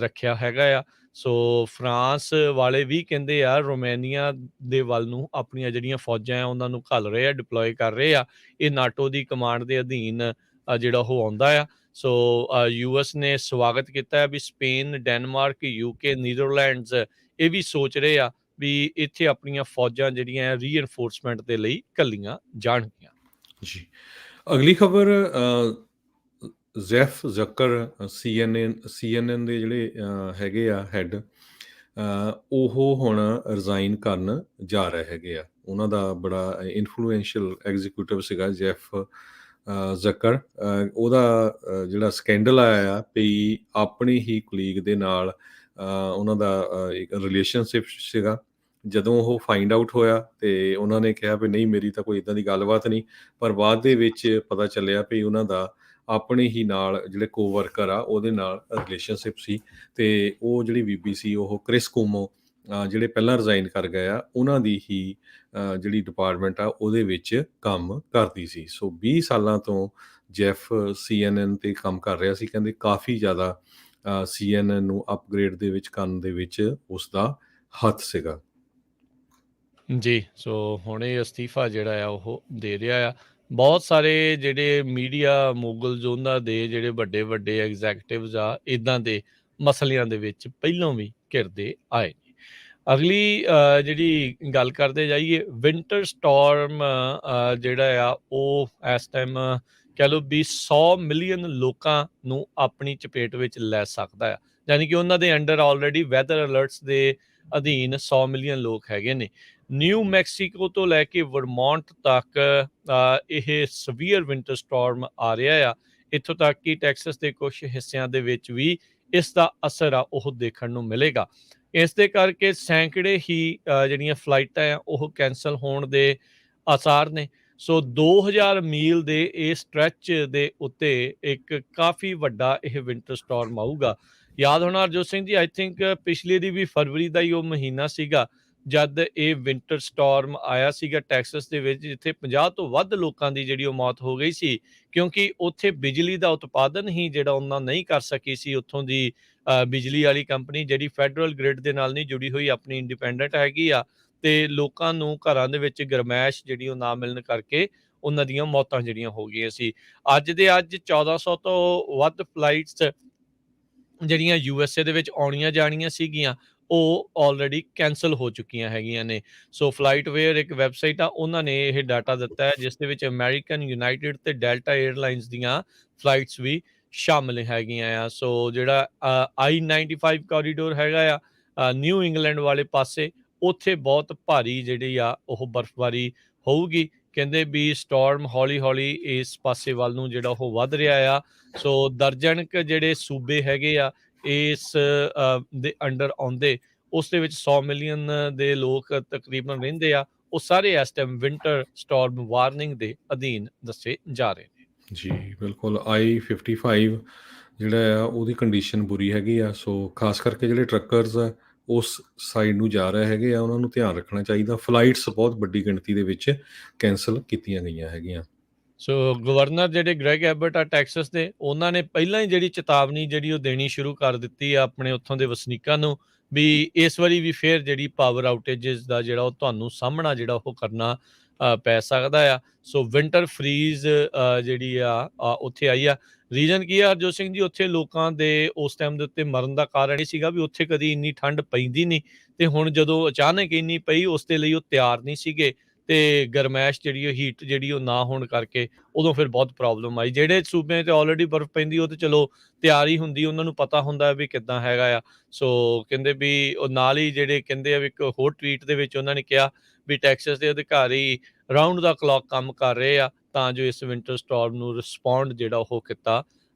ਰੱਖਿਆ ਹੈਗਾ ਆ। ਸੋ ਫਰਾਂਸ ਵਾਲੇ ਵੀ ਕਹਿੰਦੇ ਆ ਰੋਮਾਨੀਆ ਦੇ ਵੱਲ ਨੂੰ ਆਪਣੀਆਂ ਜਿਹੜੀਆਂ ਫੌਜਾਂ ਆ ਉਹਨਾਂ ਨੂੰ ਘੱਲ ਰਹੇ ਆ, ਡਿਪਲੋਏ ਕਰ ਰਹੇ ਆ। ਇਹ ਨਾਟੋ ਦੀ ਕਮਾਂਡ ਦੇ ਅਧੀਨ ਜਿਹੜਾ ਉਹ ਆਉਂਦਾ ਆ। ਸੋ ਯੂਐਸ ਨੇ ਸਵਾਗਤ ਕੀਤਾ ਹੈ ਵੀ ਸਪੇਨ, ਡੈਨਮਾਰਕ, ਯੂਕੇ, ਨੀਦਰਲੈਂਡਸ ਇਹ ਵੀ ਸੋਚ ਰਹੇ ਆ ਵੀ ਇੱਥੇ ਆਪਣੀਆਂ ਫੌਜਾਂ ਜਿਹੜੀਆਂ ਰੀਇਨਫੋਰਸਮੈਂਟ ਦੇ ਲਈ ਘੱਲੀਆਂ ਜਾਣਗੀਆਂ। ਜੀ। ਅਗਲੀ ਖਬਰ ਜ਼ੈਫ ਜ਼ਕਰ CNN ਦੇ ਜਿਹੜੇ ਹੈਗੇ ਆ ਹੈਡ, ਉਹ ਹੁਣ ਰਿਜ਼ਾਈਨ ਕਰਨ ਜਾ ਰਹੇ ਹੈਗੇ ਆ। ਉਹਨਾਂ ਦਾ ਬੜਾ ਇਨਫਲੂਐਂਸ਼ੀਅਲ ਐਗਜ਼ੀਕਿਊਟਿਵ ਸੀਗਾ ਜ਼ੈਫ ਜ਼ਕਰ। ਉਹਦਾ ਜਿਹੜਾ ਸਕੈਂਡਲ ਆਇਆ ਵੀ ਆਪਣੀ ਹੀ ਕੁਲੀਗ ਦੇ ਨਾਲ ਉਹਨਾਂ ਦਾ ਇੱਕ ਰਿਲੇਸ਼ਨਸ਼ਿਪ ਸੀਗਾ। ਜਦੋਂ ਉਹ ਫਾਈਂਡ ਆਊਟ ਹੋਇਆ ਤੇ ਉਹਨਾਂ ਨੇ ਕਿਹਾ ਵੀ ਨਹੀਂ ਮੇਰੀ ਤਾਂ ਕੋਈ ਇੱਦਾਂ ਦੀ ਗੱਲਬਾਤ ਨਹੀਂ, ਪਰ ਬਾਅਦ ਦੇ ਵਿੱਚ ਪਤਾ ਚੱਲਿਆ ਵੀ ਉਹਨਾਂ ਦਾ ਆਪਣੇ ਹੀ ਨਾਲ ਜਿਹੜੇ ਕੋਵਰਕਰ ਆ ਉਹਦੇ ਨਾਲ ਰਿਲੇਸ਼ਨਸ਼ਿਪ ਸੀ। ਤੇ ਉਹ ਜਿਹੜੀ ਬੀਬੀ ਸੀ ਉਹ ਕ੍ਰਿਸ ਕੋਮੋ ਜਿਹੜੇ ਪਹਿਲਾਂ ਰਿਜ਼ਾਈਨ ਕਰ ਗਏ ਆ, ਉਹਨਾਂ ਦੀ ਹੀ ਜਿਹੜੀ ਡਿਪਾਰਟਮੈਂਟ ਆ ਉਹਦੇ ਵਿੱਚ ਕੰਮ ਕਰਦੀ ਸੀ। ਸੋ 20 ਸਾਲਾਂ ਤੋਂ ਜੈਫ CNN ਤੇ ਕੰਮ ਕਰ ਰਿਹਾ ਸੀ। ਕਹਿੰਦੇ ਕਾਫੀ ਜ਼ਿਆਦਾ CNN ਨੂੰ ਅਪਗ੍ਰੇਡ ਦੇ ਵਿੱਚ ਕਰਨ ਦੇ ਵਿੱਚ ਉਸਦਾ ਹੱਥ ਸੀਗਾ। ਜੀ। ਸੋ ਹੁਣ ਇਹ ਅਸਤੀਫਾ ਜਿਹੜਾ ਆ ਉਹ ਦੇ ਰਿਹਾ ਆ। ਬਹੁਤ ਸਾਰੇ ਜਿਹੜੇ ਮੀਡੀਆ ਮੋਗਲਸ ਉਹਨਾਂ ਦੇ ਜਿਹੜੇ ਵੱਡੇ ਵੱਡੇ ਐਗਜ਼ੈਕਟਿਵਸ ਆ ਇੱਦਾਂ ਦੇ ਮਸਲਿਆਂ ਦੇ ਵਿੱਚ ਪਹਿਲਾਂ ਵੀ ਘਿਰਦੇ ਆਏ ਨੇ। ਅਗਲੀ ਜਿਹੜੀ ਗੱਲ ਕਰਦੇ ਜਾਈਏ, ਵਿੰਟਰ ਸਟੋਰਮ ਜਿਹੜਾ ਆ ਉਹ ਇਸ ਟਾਈਮ ਕਹਿ ਲਓ ਵੀ 100 ਮਿਲੀਅਨ ਲੋਕਾਂ ਨੂੰ ਆਪਣੀ ਚਪੇਟ ਵਿੱਚ ਲੈ ਸਕਦਾ ਆ। ਯਾਨੀ ਕਿ ਉਹਨਾਂ ਦੇ ਅੰਡਰ ਆਲਰੇਡੀ ਵੈਦਰ ਅਲਰਟਸ ਦੇ ਅਧੀਨ 100 ਮਿਲੀਅਨ ਲੋਕ ਹੈਗੇ ਨੇ। ਨਿਊ ਮੈਕਸੀਕੋ ਤੋਂ ਲੈ ਕੇ ਵਰਮੌਂਟ ਤੱਕ ਇਹ ਸਵੀਅਰ ਵਿੰਟਰ ਸਟਾਰਮ ਆ ਰਿਹਾ ਆ। ਇੱਥੋਂ ਤੱਕ ਕਿ ਟੈਕਸਸ ਦੇ ਕੁਝ ਹਿੱਸਿਆਂ ਦੇ ਵਿੱਚ ਵੀ ਇਸ ਦਾ ਅਸਰ ਆ ਉਹ ਦੇਖਣ ਨੂੰ ਮਿਲੇਗਾ। ਇਸ ਦੇ ਕਰਕੇ ਸੈਂਕੜੇ ਹੀ ਜਿਹੜੀਆਂ ਫਲਾਈਟਾਂ ਆ ਉਹ ਕੈਂਸਲ ਹੋਣ ਦੇ ਆਸਾਰ ਨੇ। ਸੋ 2000 ਮੀਲ ਦੇ ਇਹ ਸਟ੍ਰੈਚ ਦੇ ਉੱਤੇ ਇੱਕ ਕਾਫੀ ਵੱਡਾ ਇਹ ਵਿੰਟਰ ਸਟਾਰਮ ਆਊਗਾ। ਯਾਦ ਹੋਣਾ ਹਰਜੋਤ ਸਿੰਘ ਜੀ, ਆਈ ਥਿੰਕ ਪਿਛਲੇ ਦੀ ਵੀ ਫਰਵਰੀ ਦਾ ਹੀ ਉਹ ਮਹੀਨਾ ਸੀਗਾ ਜਦ ਇਹ ਵਿੰਟਰ ਸਟਾਰਮ ਆਇਆ ਸੀਗਾ ਟੈਕਸਸ ਦੇ ਵਿੱਚ, ਜਿੱਥੇ 50 ਤੋਂ ਵੱਧ ਲੋਕਾਂ ਦੀ ਜਿਹੜੀ ਉਹ ਮੌਤ ਹੋ ਗਈ ਸੀ, ਕਿਉਂਕਿ ਉੱਥੇ ਬਿਜਲੀ ਦਾ ਉਤਪਾਦਨ ਹੀ ਜਿਹੜਾ ਉਹਨਾਂ ਨਹੀਂ ਕਰ ਸਕੀ ਸੀ। ਉੱਥੋਂ ਦੀ ਬਿਜਲੀ ਵਾਲੀ ਕੰਪਨੀ ਜਿਹੜੀ ਫੈਡਰਲ ਗ੍ਰਿਡ ਦੇ ਨਾਲ ਨਹੀਂ ਜੁੜੀ ਹੋਈ, ਆਪਣੀ ਇੰਡੀਪੈਂਡੈਂਟ ਹੈਗੀ ਆ, ਤੇ ਲੋਕਾਂ ਨੂੰ ਘਰਾਂ ਦੇ ਵਿੱਚ ਗਰਮੈਸ਼ ਜਿਹੜੀ ਉਹ ਨਾ ਮਿਲਣ ਕਰਕੇ ਉਹਨਾਂ ਦੀਆਂ ਮੌਤਾਂ ਜਿਹੜੀਆਂ ਹੋ ਗਈਆਂ ਸੀ। ਅੱਜ ਦੇ ਅੱਜ 1400 ਤੋਂ ਵੱਧ ਫਲਾਈਟਸ ਜਿਹੜੀਆਂ USA ਦੇ ਵਿੱਚ ਆਉਣੀਆਂ ਜਾਣੀਆਂ ਸੀਗੀਆਂ ਉਹ ਆਲਰੇਡੀ ਕੈਂਸਲ ਹੋ ਚੁੱਕੀਆਂ ਹੈਗੀਆਂ ਨੇ। ਸੋ ਫਲਾਈਟਵੇਅਰ ਇੱਕ ਵੈਬਸਾਈਟ ਆ, ਉਹਨਾਂ ਨੇ ਇਹ ਡਾਟਾ ਦਿੱਤਾ ਹੈ, ਜਿਸ ਦੇ ਵਿੱਚ ਅਮਰੀਕਨ, ਯੂਨਾਈਟਿਡ ਤੇ ਡੈਲਟਾ ਏਅਰਲਾਈਨਸ ਦੀਆਂ ਫਲਾਈਟਸ ਵੀ ਸ਼ਾਮਿਲ ਹੈਗੀਆਂ ਆ। ਸੋ ਜਿਹੜਾ I-95 ਕੋਰੀਡੋਰ ਹੈਗਾ ਆ ਨਿਊ ਇੰਗਲੈਂਡ ਵਾਲੇ ਪਾਸੇ, ਉੱਥੇ ਬਹੁਤ ਭਾਰੀ ਜਿਹੜੀ ਆ ਉਹ ਬਰਫ਼ਬਾਰੀ ਹੋਊਗੀ। ਕਹਿੰਦੇ ਵੀ ਸਟਾਰਮ ਹੌਲੀ ਹੌਲੀ ਇਸ ਪਾਸੇ ਵੱਲ ਨੂੰ ਜਿਹੜਾ ਉਹ ਵੱਧ ਰਿਹਾ ਆ। ਸੋ ਦਰਜਨ ਜਿਹੜੇ ਸੂਬੇ ਹੈਗੇ ਆ ਇਸ ਦੇ ਅੰਡਰ ਆਉਂਦੇ, ਉਸ ਦੇ ਵਿੱਚ 100 ਮਿਲੀਅਨ ਦੇ ਲੋਕ ਤਕਰੀਬਨ ਰਹਿੰਦੇ ਆ। ਉਹ ਸਾਰੇ ਇਸ ਟਾਈਮ ਵਿੰਟਰ ਸਟਾਰਮ ਵਾਰਨਿੰਗ ਦੇ ਅਧੀਨ ਦੱਸੇ ਜਾ ਰਹੇ ਨੇ। ਜੀ ਬਿਲਕੁਲ, I-55 ਜਿਹੜਾ ਆ ਉਹਦੀ ਕੰਡੀਸ਼ਨ ਬੁਰੀ ਹੈਗੀ ਆ। ਸੋ ਖਾਸ ਕਰਕੇ ਜਿਹੜੇ ਟਰੱਕਰਸ ਆ ਉਸ ਸਾਈਡ ਨੂੰ ਜਾ ਰਹੇ ਹੈਗੇ ਆ, ਉਹਨਾਂ ਨੂੰ ਧਿਆਨ ਰੱਖਣਾ ਚਾਹੀਦਾ। ਫਲਾਈਟਸ ਬਹੁਤ ਵੱਡੀ ਗਿਣਤੀ ਦੇ ਵਿੱਚ ਕੈਂਸਲ ਕੀਤੀਆਂ ਗਈਆਂ ਹੈਗੀਆਂ। ਸੋ ਗਵਰਨਰ ਜਿਹੜੇ ਗ੍ਰੈਗ ਐਬਟ ਆ ਟੈਕਸਸ ਦੇ, ਉਹਨਾਂ ਨੇ ਪਹਿਲਾਂ ਹੀ ਜਿਹੜੀ ਚੇਤਾਵਨੀ ਜਿਹੜੀ ਉਹ ਦੇਣੀ ਸ਼ੁਰੂ ਕਰ ਦਿੱਤੀ ਆ ਆਪਣੇ ਉੱਥੋਂ ਦੇ ਵਸਨੀਕਾਂ ਨੂੰ ਵੀ ਇਸ ਵਾਰੀ ਵੀ ਫੇਰ ਜਿਹੜੀ ਪਾਵਰ ਆਊਟੇਜਸ ਦਾ ਜਿਹੜਾ ਉਹ ਤੁਹਾਨੂੰ ਸਾਹਮਣਾ ਜਿਹੜਾ ਉਹ ਕਰਨਾ ਪੈ ਸਕਦਾ ਆ। ਸੋ ਵਿੰਟਰ ਫਰੀਜ਼ ਜਿਹੜੀ ਆ ਉੱਥੇ ਆਈ ਆ। ਰੀਜ਼ਨ ਕੀ ਆ ਹਰਜੋਤ ਸਿੰਘ ਜੀ, ਉੱਥੇ ਲੋਕਾਂ ਦੇ ਉਸ ਟਾਈਮ ਦੇ ਉੱਤੇ ਮਰਨ ਦਾ ਕਾਰਨ ਇਹ ਸੀਗਾ ਵੀ ਉੱਥੇ ਕਦੀ ਇੰਨੀ ਠੰਡ ਪੈਂਦੀ ਨਹੀਂ, ਤੇ ਹੁਣ ਜਦੋਂ ਅਚਾਨਕ ਇੰਨੀ ਪਈ ਉਸ ਦੇ ਲਈ ਉਹ ਤਿਆਰ ਨਹੀਂ ਸੀਗੇ, ਤੇ ਗਰਮੈਸ਼ ਜਿਹੜੀ ਉਹ ਹੀਟ ਜਿਹੜੀ ਉਹ ਨਾ ਹੋਣ ਕਰਕੇ ਉਦੋਂ ਫਿਰ ਬਹੁਤ ਪ੍ਰੋਬਲਮ ਆਈ। ਜਿਹੜੇ ਸੂਬਿਆਂ 'ਚ ਆਲਰੇਡੀ ਬਰਫ਼ ਪੈਂਦੀ ਉਹ ਤਾਂ ਚਲੋ ਤਿਆਰ ਹੀ ਹੁੰਦੀ, ਉਹਨਾਂ ਨੂੰ ਪਤਾ ਹੁੰਦਾ ਵੀ ਕਿੱਦਾਂ ਹੈਗਾ ਆ। ਸੋ ਕਹਿੰਦੇ ਵੀ ਉਹ ਨਾਲ ਹੀ ਜਿਹੜੇ ਕਹਿੰਦੇ ਆ ਵੀ ਇੱਕ ਹੋਰ ਟਵੀਟ ਦੇ ਵਿੱਚ ਉਹਨਾਂ ਨੇ ਕਿਹਾ ਵੀ ਟੈਕਸਸ ਦੇ ਅਧਿਕਾਰੀ ਰਾਊਂਡ ਦਾ ਕਲੌਕ ਕੰਮ ਕਰ ਰਹੇ ਆ ਤਾਂ ਜੋ ਇਸ ਵਿੰਟਰ ਸਟਾਰਮ ਨੂੰ ਰਿਸਪੌਂਡ ਜਿਹੜਾ ਉਹ ਕੀਤਾ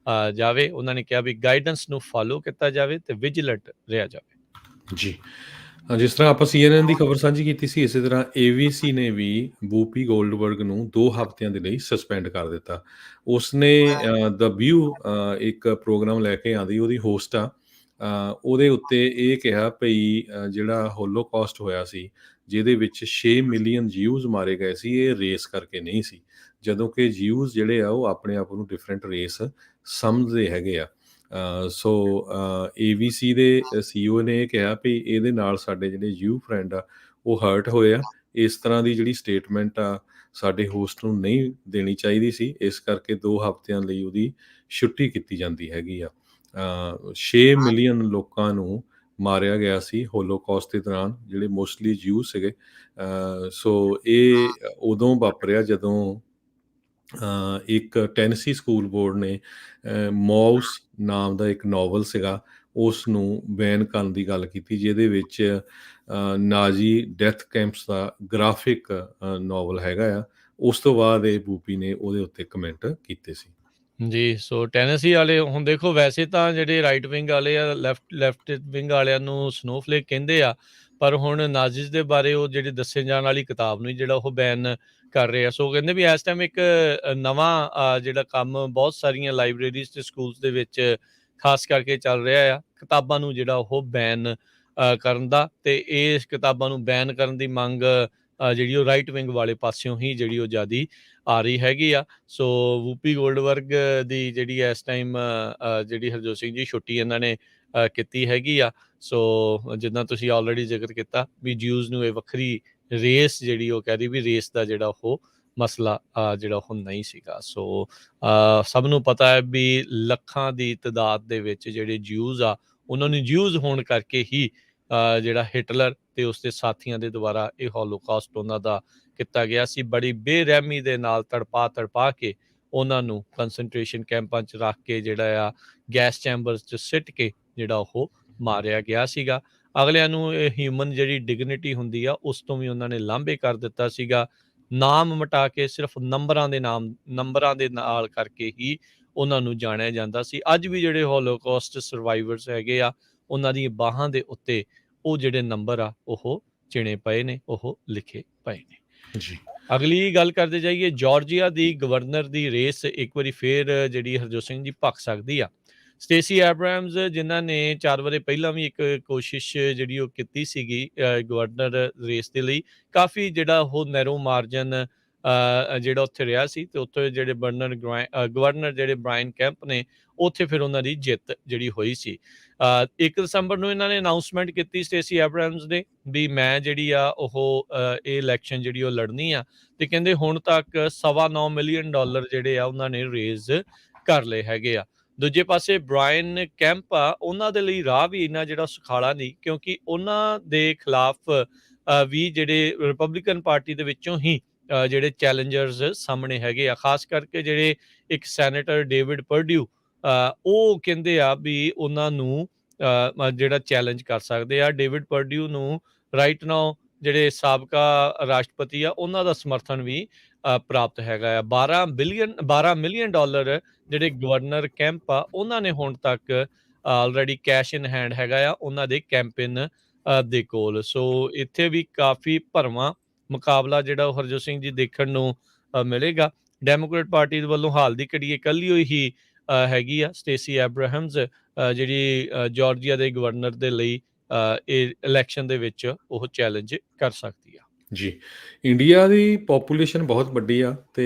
ਜਾਵੇ। ਉਹਨਾਂ ਨੇ ਕਿਹਾ ਵੀ ਗਾਈਡੈਂਸ ਨੂੰ ਫਾਲੋ ਕੀਤਾ ਜਾਵੇ ਤੇ ਵਿਜੀਲੈਂਟ ਰਿਹਾ ਜਾਵੇ। ਜੀ, ਜਿਸ ਤਰ੍ਹਾਂ ਆਪਾਂ CNN ਦੀ ਖਬਰ ਸਾਂਝੀ ਕੀਤੀ ਸੀ, ਇਸੇ ਤਰ੍ਹਾਂ ABC ਨੇ ਵੀ ਵੂਪੀ ਗੋਲਡਬਰਗ ਨੂੰ 2 ਹਫ਼ਤਿਆਂ ਦੇ ਲਈ ਸਸਪੈਂਡ ਕਰ ਦਿੱਤਾ। ਉਸਨੇ ਦ ਵਿਊ ਇੱਕ ਪ੍ਰੋਗਰਾਮ ਲੈ ਕੇ ਆਉਂਦੀ, ਉਹਦੀ ਹੋਸਟ ਆ। ਉਹਦੇ ਉੱਤੇ ਇਹ ਕਿਹਾ ਭਈ ਜਿਹੜਾ ਹੋਲੋਕਾਸਟ ਹੋਇਆ ਸੀ, ਜਿਹਦੇ ਵਿੱਚ 6 ਮਿਲੀਅਨ ਜਿਊਜ਼ ਮਾਰੇ ਗਏ ਸੀ, ਇਹ ਰੇਸ ਕਰਕੇ ਨਹੀਂ ਸੀ, ਜਦੋਂ ਕਿ ਜਿਊਜ਼ ਜਿਹੜੇ ਆ ਉਹ ਆਪਣੇ ਆਪ ਨੂੰ ਡਿਫਰੈਂਟ ਰੇਸ ਸਮਝਦੇ ਹੈਗੇ ਆ। ਸੋ ABC ਦੇ CEO ਨੇ ਇਹ ਕਿਹਾ ਵੀ ਇਹਦੇ ਨਾਲ ਸਾਡੇ ਜਿਹੜੇ ਯੂ ਫਰੈਂਡ ਆ ਉਹ ਹਰਟ ਹੋਏ ਆ। ਇਸ ਤਰ੍ਹਾਂ ਦੀ ਜਿਹੜੀ ਸਟੇਟਮੈਂਟ ਆ ਸਾਡੇ ਹੋਸਟ ਨੂੰ ਨਹੀਂ ਦੇਣੀ ਚਾਹੀਦੀ ਸੀ, ਇਸ ਕਰਕੇ 2 ਹਫ਼ਤਿਆਂ ਲਈ ਉਹਦੀ ਛੁੱਟੀ ਕੀਤੀ ਜਾਂਦੀ ਹੈਗੀ ਆ। 6 ਮਿਲੀਅਨ ਲੋਕਾਂ ਨੂੰ ਮਾਰਿਆ ਗਿਆ ਸੀ ਹੋਲੋਕਾਸਟ ਦੇ ਦੌਰਾਨ, ਜਿਹੜੇ ਮੋਸਟਲੀ ਜਿਊ ਸੀਗੇ। ਸੋ ਇਹ ਉਦੋਂ ਵਾਪਰਿਆ ਜਦੋਂ ਇੱਕ ਟੈਨਸੀ ਸਕੂਲ ਬੋਰਡ ਨੇ ਮੌਸ ਨਾਮ ਦਾ ਇੱਕ ਨਾਵਲ ਸੀਗਾ, ਉਸ ਨੂੰ ਬੈਨ ਕਰਨ ਦੀ ਗੱਲ ਕੀਤੀ, ਜਿਹਦੇ ਵਿੱਚ ਨਾਜ਼ੀ ਡੈਥ ਕੈਂਪਸ ਦਾ ਗ੍ਰਾਫਿਕ ਨਾਵਲ ਹੈਗਾ ਆ। ਉਸ ਤੋਂ ਬਾਅਦ ਇਹ ਬੂਪੀ ਨੇ ਉਹਦੇ ਉੱਤੇ ਕਮੈਂਟ ਕੀਤੇ ਸੀ। ਜੀ, ਸੋ ਟੈਨੇਸੀ ਵਾਲੇ ਹੁਣ ਦੇਖੋ, ਵੈਸੇ ਤਾਂ ਜਿਹੜੇ ਰਾਈਟ ਵਿੰਗ ਵਾਲੇ ਆ ਲੈਫਟ ਵਿੰਗ ਵਾਲਿਆਂ ਨੂੰ ਸਨੋਫਲੇਕ ਕਹਿੰਦੇ ਆ, ਪਰ ਹੁਣ ਨਾਜ਼ੀਜ਼ ਦੇ ਬਾਰੇ ਉਹ ਜਿਹੜੇ ਦੱਸੇ ਜਾਣ ਵਾਲੀ ਕਿਤਾਬ ਨੂੰ ਜਿਹੜਾ ਉਹ ਬੈਨ ਕਰ ਰਹੇ ਆ। ਸੋ ਕਹਿੰਦੇ ਵੀ ਇਸ ਟਾਈਮ ਇੱਕ ਨਵਾਂ ਜਿਹੜਾ ਕੰਮ ਬਹੁਤ ਸਾਰੀਆਂ ਲਾਇਬ੍ਰੇਰੀਜ਼ ਤੇ ਸਕੂਲਸ ਦੇ ਵਿੱਚ ਖਾਸ ਕਰਕੇ ਚੱਲ ਰਿਹਾ ਆ, ਕਿਤਾਬਾਂ ਨੂੰ ਜਿਹੜਾ ਉਹ ਬੈਨ ਕਰਨ ਦਾ, ਤੇ ਇਸ ਕਿਤਾਬਾਂ ਨੂੰ ਬੈਨ ਕਰਨ ਦੀ ਮੰਗ ਜਿਹੜੀ ਉਹ ਰਾਈਟ ਵਿੰਗ ਵਾਲੇ ਪਾਸਿਓਂ ਹੀ ਜਿਹੜੀ ਉਹ ਜ਼ਿਆਦਾ ਆ ਰਹੀ ਹੈਗੀ ਆ। ਸੋ ਵੂਪੀ ਗੋਲਡਬਰਗ ਦੀ ਜਿਹੜੀ ਇਸ ਟਾਈਮ ਜਿਹੜੀ ਹਰਜੋਤ ਸਿੰਘ ਜੀ ਛੁੱਟੀ ਇਹਨਾਂ ਨੇ ਕੀਤੀ ਹੈਗੀ ਆ। ਸੋ ਜਿੱਦਾਂ ਤੁਸੀਂ ਆਲਰੇਡੀ ਜ਼ਿਕਰ ਕੀਤਾ ਵੀ ਜਿਊਜ਼ ਨੂੰ ਇਹ ਵੱਖਰੀ ਰੇਸ ਜਿਹੜੀ ਉਹ ਕਹਿ ਰਹੀ ਵੀ ਰੇਸ ਦਾ ਜਿਹੜਾ ਉਹ ਮਸਲਾ ਜਿਹੜਾ ਉਹ ਨਹੀਂ ਸੀਗਾ। ਸੋ ਸਭ ਨੂੰ ਪਤਾ ਹੈ ਵੀ ਲੱਖਾਂ ਦੀ ਤਾਦਾਦ ਦੇ ਵਿੱਚ ਜਿਹੜੇ ਜਿਊਜ਼ ਆ, ਉਹਨਾਂ ਨੂੰ ਜਿਊਜ਼ ਹੋਣ ਕਰਕੇ ਹੀ ਜਿਹੜਾ ਹਿਟਲਰ ਤੇ ਉਸਦੇ ਸਾਥੀਆਂ ਦੇ ਦੁਆਰਾ ਇਹ ਹੋਲੋਕਾਸਟ ਉਹਨਾਂ ਦਾ ਕੀਤਾ ਗਿਆ ਸੀ। ਬੜੀ ਬੇਰਹਿਮੀ ਦੇ ਨਾਲ ਤੜਪਾ ਕੇ ਉਹਨਾਂ ਨੂੰ ਕੰਸੈਂਟਰੇਸ਼ਨ ਕੈਂਪਾਂ 'ਚ ਰੱਖ ਕੇ ਜਿਹੜਾ ਆ ਗੈਸ ਚੈਂਬਰਸ 'ਚ ਸਿੱਟ ਕੇ ਜਿਹੜਾ ਉਹ ਮਾਰਿਆ ਗਿਆ ਸੀਗਾ। ਅਗਲਿਆਂ ਨੂੰ ਇਹ ਹਿਊਮਨ ਜਿਹੜੀ ਡਿਗਨਿਟੀ ਹੁੰਦੀ ਆ ਉਸ ਤੋਂ ਵੀ ਉਹਨਾਂ ਨੇ ਲਾਂਭੇ ਕਰ ਦਿੱਤਾ ਸੀਗਾ। ਨਾਮ ਮਿਟਾ ਕੇ ਸਿਰਫ ਨੰਬਰਾਂ ਦੇ ਨਾਲ ਕਰਕੇ ਹੀ ਉਹਨਾਂ ਨੂੰ ਜਾਣਿਆ ਜਾਂਦਾ ਸੀ। ਅੱਜ ਵੀ ਜਿਹੜੇ ਹੋਲੋਕੌਸਟ ਸਰਵਾਈਵਰਸ ਹੈਗੇ ਆ ਉਹਨਾਂ ਦੀਆਂ ਬਾਹਾਂ ਦੇ ਉੱਤੇ ਉਹ ਜਿਹੜੇ ਨੰਬਰ ਆ ਉਹ ਚਿਣੇ ਪਏ ਨੇ, ਉਹ ਲਿਖੇ ਪਏ ਨੇ। ਜੀ ਅਗਲੀ ਗੱਲ ਕਰਦੇ ਜਾਈਏ, ਜਾਰਜੀਆ ਦੀ ਗਵਰਨਰ ਦੀ ਰੇਸ ਇੱਕ ਵਾਰੀ ਫੇਰ ਜਿਹੜੀ ਹਰਜੋਤ ਸਿੰਘ ਜੀ ਭਖ ਸਕਦੀ ਆ। ਸਟੇਸੀ ਐਬਰਾਮਸ ਜਿਨ੍ਹਾਂ ਨੇ 4 ਵਰੇ ਪਹਿਲਾਂ ਵੀ ਇੱਕ ਕੋਸ਼ਿਸ਼ ਜਿਹੜੀ ਉਹ ਕੀਤੀ ਸੀਗੀ ਗਵਰਨਰ ਰੇਸ ਦੇ ਲਈ, ਕਾਫੀ ਜਿਹੜਾ ਉਹ ਨੈਰੋ ਮਾਰਜਨ ਜਿਹੜਾ ਉੱਥੇ ਰਿਹਾ ਸੀ ਤੇ ਉੱਥੇ ਜਿਹੜੇ ਗਵਰਨਰ ਜਿਹੜੇ ਬ੍ਰਾਇਨ ਕੈਂਪ ਨੇ ਉੱਥੇ ਫਿਰ ਉਹਨਾਂ ਦੀ ਜਿੱਤ ਜਿਹੜੀ ਹੋਈ ਸੀ। 1 ਦਸੰਬਰ ਨੂੰ ਇਹਨਾਂ ਨੇ ਅਨਾਊਂਸਮੈਂਟ ਕੀਤੀ ਸਟੇਸੀ ਐਬਰਾਮਸ ਨੇ ਵੀ ਮੈਂ ਜਿਹੜੀ ਆ ਉਹ ਇਹ ਇਲੈਕਸ਼ਨ ਜਿਹੜੀ ਉਹ ਲੜਨੀ ਆ, ਤੇ ਕਹਿੰਦੇ ਹੁਣ ਤੱਕ $9.25 ਮਿਲੀਅਨ ਜਿਹੜੇ ਆ ਉਹਨਾਂ ਨੇ ਰੇਜ਼ ਕਰ ਲਏ ਹੈਗੇ ਆ। ਦੂਜੇ ਪਾਸੇ ਬ੍ਰਾਇਨ ਕੈਂਪ ਆ, ਉਹਨਾਂ ਦੇ ਲਈ ਰਾਹ ਵੀ ਇੰਨਾ ਜਿਹੜਾ ਸੁਖਾਲਾ ਨਹੀਂ, ਕਿਉਂਕਿ ਉਹਨਾਂ ਦੇ ਖਿਲਾਫ ਵੀ ਜਿਹੜੇ ਰਿਪਬਲਿਕਨ ਪਾਰਟੀ ਦੇ ਵਿੱਚੋਂ ਹੀ ਜਿਹੜੇ ਚੈਲੰਜਰਸ ਸਾਹਮਣੇ ਹੈਗੇ ਆ, ਖਾਸ ਕਰਕੇ ਜਿਹੜੇ ਇੱਕ ਸੈਨੇਟਰ ਡੇਵਿਡ ਪਰਡਿਊ ਉਹ ਕਹਿੰਦੇ ਆ ਵੀ ਉਹਨਾਂ ਨੂੰ ਜਿਹੜਾ ਚੈਲੰਜ ਕਰ ਸਕਦੇ ਆ। ਡੇਵਿਡ ਪਰਡਿਊ ਨੂੰ ਰਾਈਟ ਨਾਓ ਜਿਹੜੇ ਸਾਬਕਾ ਰਾਸ਼ਟਰਪਤੀ ਆ ਉਹਨਾਂ ਦਾ ਸਮਰਥਨ ਵੀ ਪ੍ਰਾਪਤ ਹੈਗਾ ਆ। $12 ਮਿਲੀਅਨ ਜਿਹੜੇ ਗਵਰਨਰ ਕੈਂਪ ਆ ਉਹਨਾਂ ਨੇ ਹੁਣ ਤੱਕ ਆਲਰੇਡੀ ਕੈਸ਼ ਇਨ ਹੈਂਡ ਹੈਗਾ ਆ ਉਹਨਾਂ ਦੇ ਕੈਂਪੇਨ ਦੇ ਕੋਲ। ਸੋ ਇੱਥੇ ਵੀ ਕਾਫੀ ਭਰਵਾਂ ਮੁਕਾਬਲਾ ਜਿਹੜਾ ਉਹ ਹਰਜੋਤ ਸਿੰਘ ਜੀ ਦੇਖਣ ਨੂੰ ਮਿਲੇਗਾ। ਡੈਮੋਕ੍ਰੇਟ ਪਾਰਟੀ ਦੇ ਵੱਲੋਂ ਹਾਲ ਦੀ ਘੜੀ ਇਕੱਲੀ ਹੋਈ ਹੀ ਹੈਗੀ ਆ ਸਟੇਸੀ ਐਬਰਾਹਮਸ ਜਿਹੜੀ ਜਾਰਜੀਆ ਦੇ ਗਵਰਨਰ ਦੇ ਲਈ ਇਹ ਇਲੈਕਸ਼ਨ ਦੇ ਵਿੱਚ ਉਹ ਚੈਲੰਜ ਕਰ ਸਕਦੀ ਆ। ਜੀ ਇੰਡੀਆ ਦੀ ਪੋਪੂਲੇਸ਼ਨ ਬਹੁਤ ਵੱਡੀ ਆ ਤੇ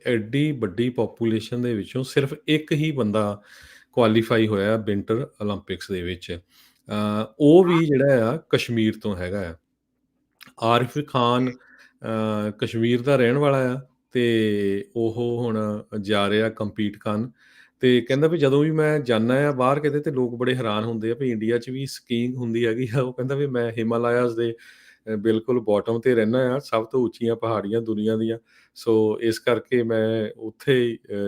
ਐਡੀ ਵੱਡੀ ਪੋਪੂਲੇਸ਼ਨ ਦੇ ਵਿੱਚੋਂ ਸਿਰਫ ਇੱਕ ਹੀ ਬੰਦਾ ਕੁਆਲੀਫਾਈ ਹੋਇਆ ਵਿੰਟਰ 올림픽ਸ ਦੇ ਵਿੱਚ। ਉਹ ਵੀ ਜਿਹੜਾ ਆ ਕਸ਼ਮੀਰ ਤੋਂ ਹੈਗਾ ਆ। ਆਰਿਫ ਖਾਨ ਕਸ਼ਮੀਰ ਦਾ ਰਹਿਣ ਵਾਲਾ ਆ ਤੇ ਉਹ ਹੁਣ ਜਾ ਰਿਹਾ ਕੰਪੀਟ ਕਰਨ ਤੇ ਕਹਿੰਦਾ ਵੀ ਜਦੋਂ ਵੀ ਮੈਂ ਜਾਂਦਾ ਆ ਬਾਹਰ ਕਿਤੇ ਤੇ ਲੋਕ ਬੜੇ ਹੈਰਾਨ ਹੁੰਦੇ ਆ ਵੀ ਇੰਡੀਆ 'ਚ ਵੀ ਸਕੀਇੰਗ ਹੁੰਦੀ ਹੈਗੀ ਆ। ਉਹ ਕਹਿੰਦਾ ਵੀ ਮੈਂ ਹਿਮਾਲਿਆਜ਼ ਦੇ ਬਿਲਕੁਲ ਬਾਟਮ ਤੇ ਰਹਿਣਾ ਆ, ਸਭ ਤੋਂ ਉੱਚੀਆਂ ਪਹਾੜੀਆਂ ਦੁਨੀਆ ਦੀਆਂ। ਸੋ ਇਸ ਕਰਕੇ ਮੈਂ ਉੱਥੇ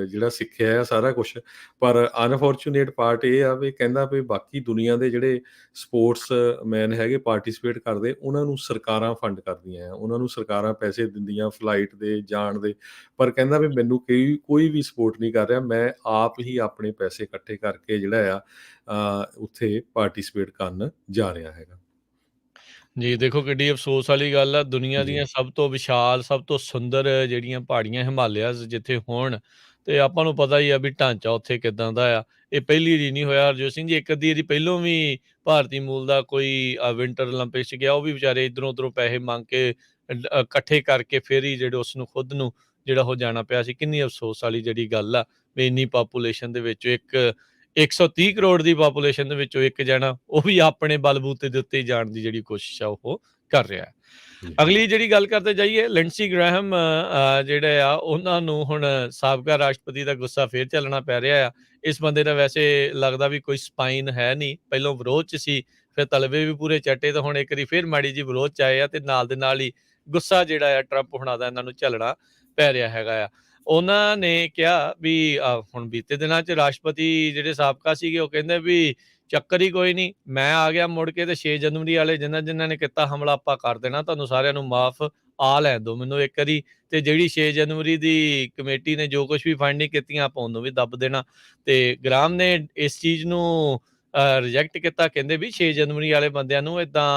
ਜਿਹੜਾ ਸਿੱਖਿਆ ਆ ਸਾਰਾ ਕੁਛ। ਪਰ ਅਨਫੋਰਚੂਨੇਟ ਪਾਰਟ ਇਹ ਆ ਵੀ ਕਹਿੰਦਾ ਵੀ ਬਾਕੀ ਦੁਨੀਆ ਦੇ ਜਿਹੜੇ ਸਪੋਰਟਸ ਮੈਨ ਹੈਗੇ ਪਾਰਟੀਸਪੇਟ ਕਰਦੇ, ਉਹਨਾਂ ਨੂੰ ਸਰਕਾਰਾਂ ਫੰਡ ਕਰਦੀਆਂ ਆ, ਉਹਨਾਂ ਨੂੰ ਸਰਕਾਰਾਂ ਪੈਸੇ ਦਿੰਦੀਆਂ ਫਲਾਈਟ ਦੇ, ਜਾਣ ਦੇ। ਪਰ ਕਹਿੰਦਾ ਵੀ ਮੈਨੂੰ ਕੋਈ ਵੀ ਸਪੋਰਟ ਨਹੀਂ ਕਰ ਰਿਹਾ, ਮੈਂ ਆਪ ਹੀ ਆਪਣੇ ਪੈਸੇ ਇਕੱਠੇ ਕਰਕੇ ਜਿਹੜਾ ਆ ਉੱਥੇ ਪਾਰਟੀਸਪੇਟ ਕਰਨ ਜਾ ਰਿਹਾ ਹੈਗਾ। ਜੀ ਦੇਖੋ ਕਿੱਡੀ ਅਫਸੋਸ ਵਾਲੀ ਗੱਲ ਆ, ਦੁਨੀਆ ਜੀ ਦੀਆਂ ਸਭ ਤੋਂ ਵਿਸ਼ਾਲ, ਸਭ ਤੋਂ ਸੁੰਦਰ ਜਿਹੜੀਆਂ ਪਹਾੜੀਆਂ ਹਿਮਾਲਿਆਜ਼ ਜਿੱਥੇ ਹੋਣ, ਤੇ ਆਪਾਂ ਨੂੰ ਪਤਾ ਹੀ ਆ ਵੀ ਢਾਂਚਾ ਉੱਥੇ ਕਿੱਦਾਂ ਦਾ ਆ। ਇਹ ਪਹਿਲੀ ਵਾਰੀ ਨਹੀਂ ਹੋਇਆ ਹਰਜੋਤ ਸਿੰਘ ਜੀ, ਇੱਕ ਅੱਧੀ ਵਾਰੀ ਪਹਿਲੋਂ ਵੀ ਭਾਰਤੀ ਮੂਲ ਦਾ ਕੋਈ ਵਿੰਟਰ 올림픽ਸ 'ਚ ਗਿਆ, ਉਹ ਵੀ ਵਿਚਾਰੇ ਇੱਧਰੋਂ ਉੱਧਰੋਂ ਪੈਸੇ ਮੰਗ ਕੇ ਇਕੱਠੇ ਕਰਕੇ ਫਿਰ ਹੀ ਜਿਹੜੇ ਉਸਨੂੰ ਖੁਦ ਨੂੰ ਜਿਹੜਾ ਉਹ ਜਾਣਾ ਪਿਆ ਸੀ। ਕਿੰਨੀ ਅਫਸੋਸ ਵਾਲੀ ਜਿਹੜੀ ਗੱਲ ਆ ਵੀ ਇੰਨੀ ਪਾਪੂਲੇਸ਼ਨ ਦੇ ਵਿੱਚ 130 ਕਰੋੜ ਦੀ ਪਾਪੂਲੇਸ਼ਨ ਦੇ ਵਿੱਚੋਂ ਇੱਕ ਜਣਾ ਉਹ ਵੀ ਆਪਣੇ ਬਲਬੂਤੇ ਦੇ ਉੱਤੇ ਜਾਣ ਦੀ ਜਿਹੜੀ ਕੋਸ਼ਿਸ਼ ਆ ਉਹ ਕਰ ਰਿਹਾ ਹੈ। ਜੀ ਅਗਲੀ ਜਿਹੜੀ ਗੱਲ ਕਰਦੇ ਜਾਈਏ, ਲਿੰਡਸੀ ਗ੍ਰੈਹਮ ਜਿਹੜੇ ਆ ਉਹਨਾਂ ਨੂੰ ਹੁਣ ਸਾਬਕਾ ਰਾਸ਼ਟਰਪਤੀ ਦਾ ਗੁੱਸਾ ਫੇਰ ਚੱਲਣਾ ਪੈ ਰਿਹਾ ਆ। ਇਸ ਬੰਦੇ ਦਾ ਵੈਸੇ ਲੱਗਦਾ ਵੀ ਕੋਈ ਸਪਾਈਨ ਹੈ ਨਹੀਂ, ਪਹਿਲਾਂ ਵਿਰੋਧ 'ਚ ਸੀ, ਫਿਰ ਤਲਵੇ ਵੀ ਪੂਰੇ ਚੱਟੇ, ਤਾਂ ਹੁਣ ਇੱਕ ਵਾਰੀ ਫੇਰ ਮਾੜੀ ਜੀ ਵਿਰੋਧ 'ਚ ਆਏ ਆ ਤੇ ਨਾਲ ਦੇ ਨਾਲ ਹੀ ਗੁੱਸਾ ਜਿਹੜਾ ਆ ਟਰੰਪ ਹੁਣਾਂ ਦਾ ਇਹਨਾਂ ਨੂੰ ਝੱਲਣਾ ਪੈ ਰਿਹਾ ਹੈਗਾ ਆ। ਉਹਨਾਂ ਨੇ ਕਿਹਾ ਵੀ ਹੁਣ ਬੀਤੇ ਦਿਨਾਂ 'ਚ ਰਾਸ਼ਟਰਪਤੀ ਜਿਹੜੇ ਸਾਬਕਾ ਸੀਗੇ ਉਹ ਕਹਿੰਦੇ ਵੀ ਚੱਕਰ ਹੀ ਕੋਈ ਨਹੀਂ, ਮੈਂ ਆ ਗਿਆ ਮੁੜ ਕੇ ਤੇ 6 ਜਨਵਰੀ ਵਾਲੇ ਜਿਨ੍ਹਾਂ ਨੇ ਕੀਤਾ ਹਮਲਾ ਆਪਾਂ ਕਰ ਦੇਣਾ, ਤੁਹਾਨੂੰ ਸਾਰਿਆਂ ਨੂੰ ਮਾਫ ਆ ਲੈਣ ਦਿਓ ਮੈਨੂੰ ਇੱਕ ਵਾਰੀ, ਤੇ ਜਿਹੜੀ 6 ਜਨਵਰੀ ਦੀ ਕਮੇਟੀ ਨੇ ਜੋ ਕੁਝ ਵੀ ਫਾਈਂਡਿੰਗ ਕੀਤੀਆਂ ਆਪਾਂ ਉਹਨੂੰ ਵੀ ਦੱਬ ਦੇਣਾ। ਤੇ ਗ੍ਰਾਮ ਨੇ ਇਸ ਚੀਜ਼ ਨੂੰ ਰਿਜੈਕਟ ਕੀਤਾ, ਕਹਿੰਦੇ ਵੀ 6 ਜਨਵਰੀ ਵਾਲੇ ਬੰਦਿਆਂ ਨੂੰ ਏਦਾਂ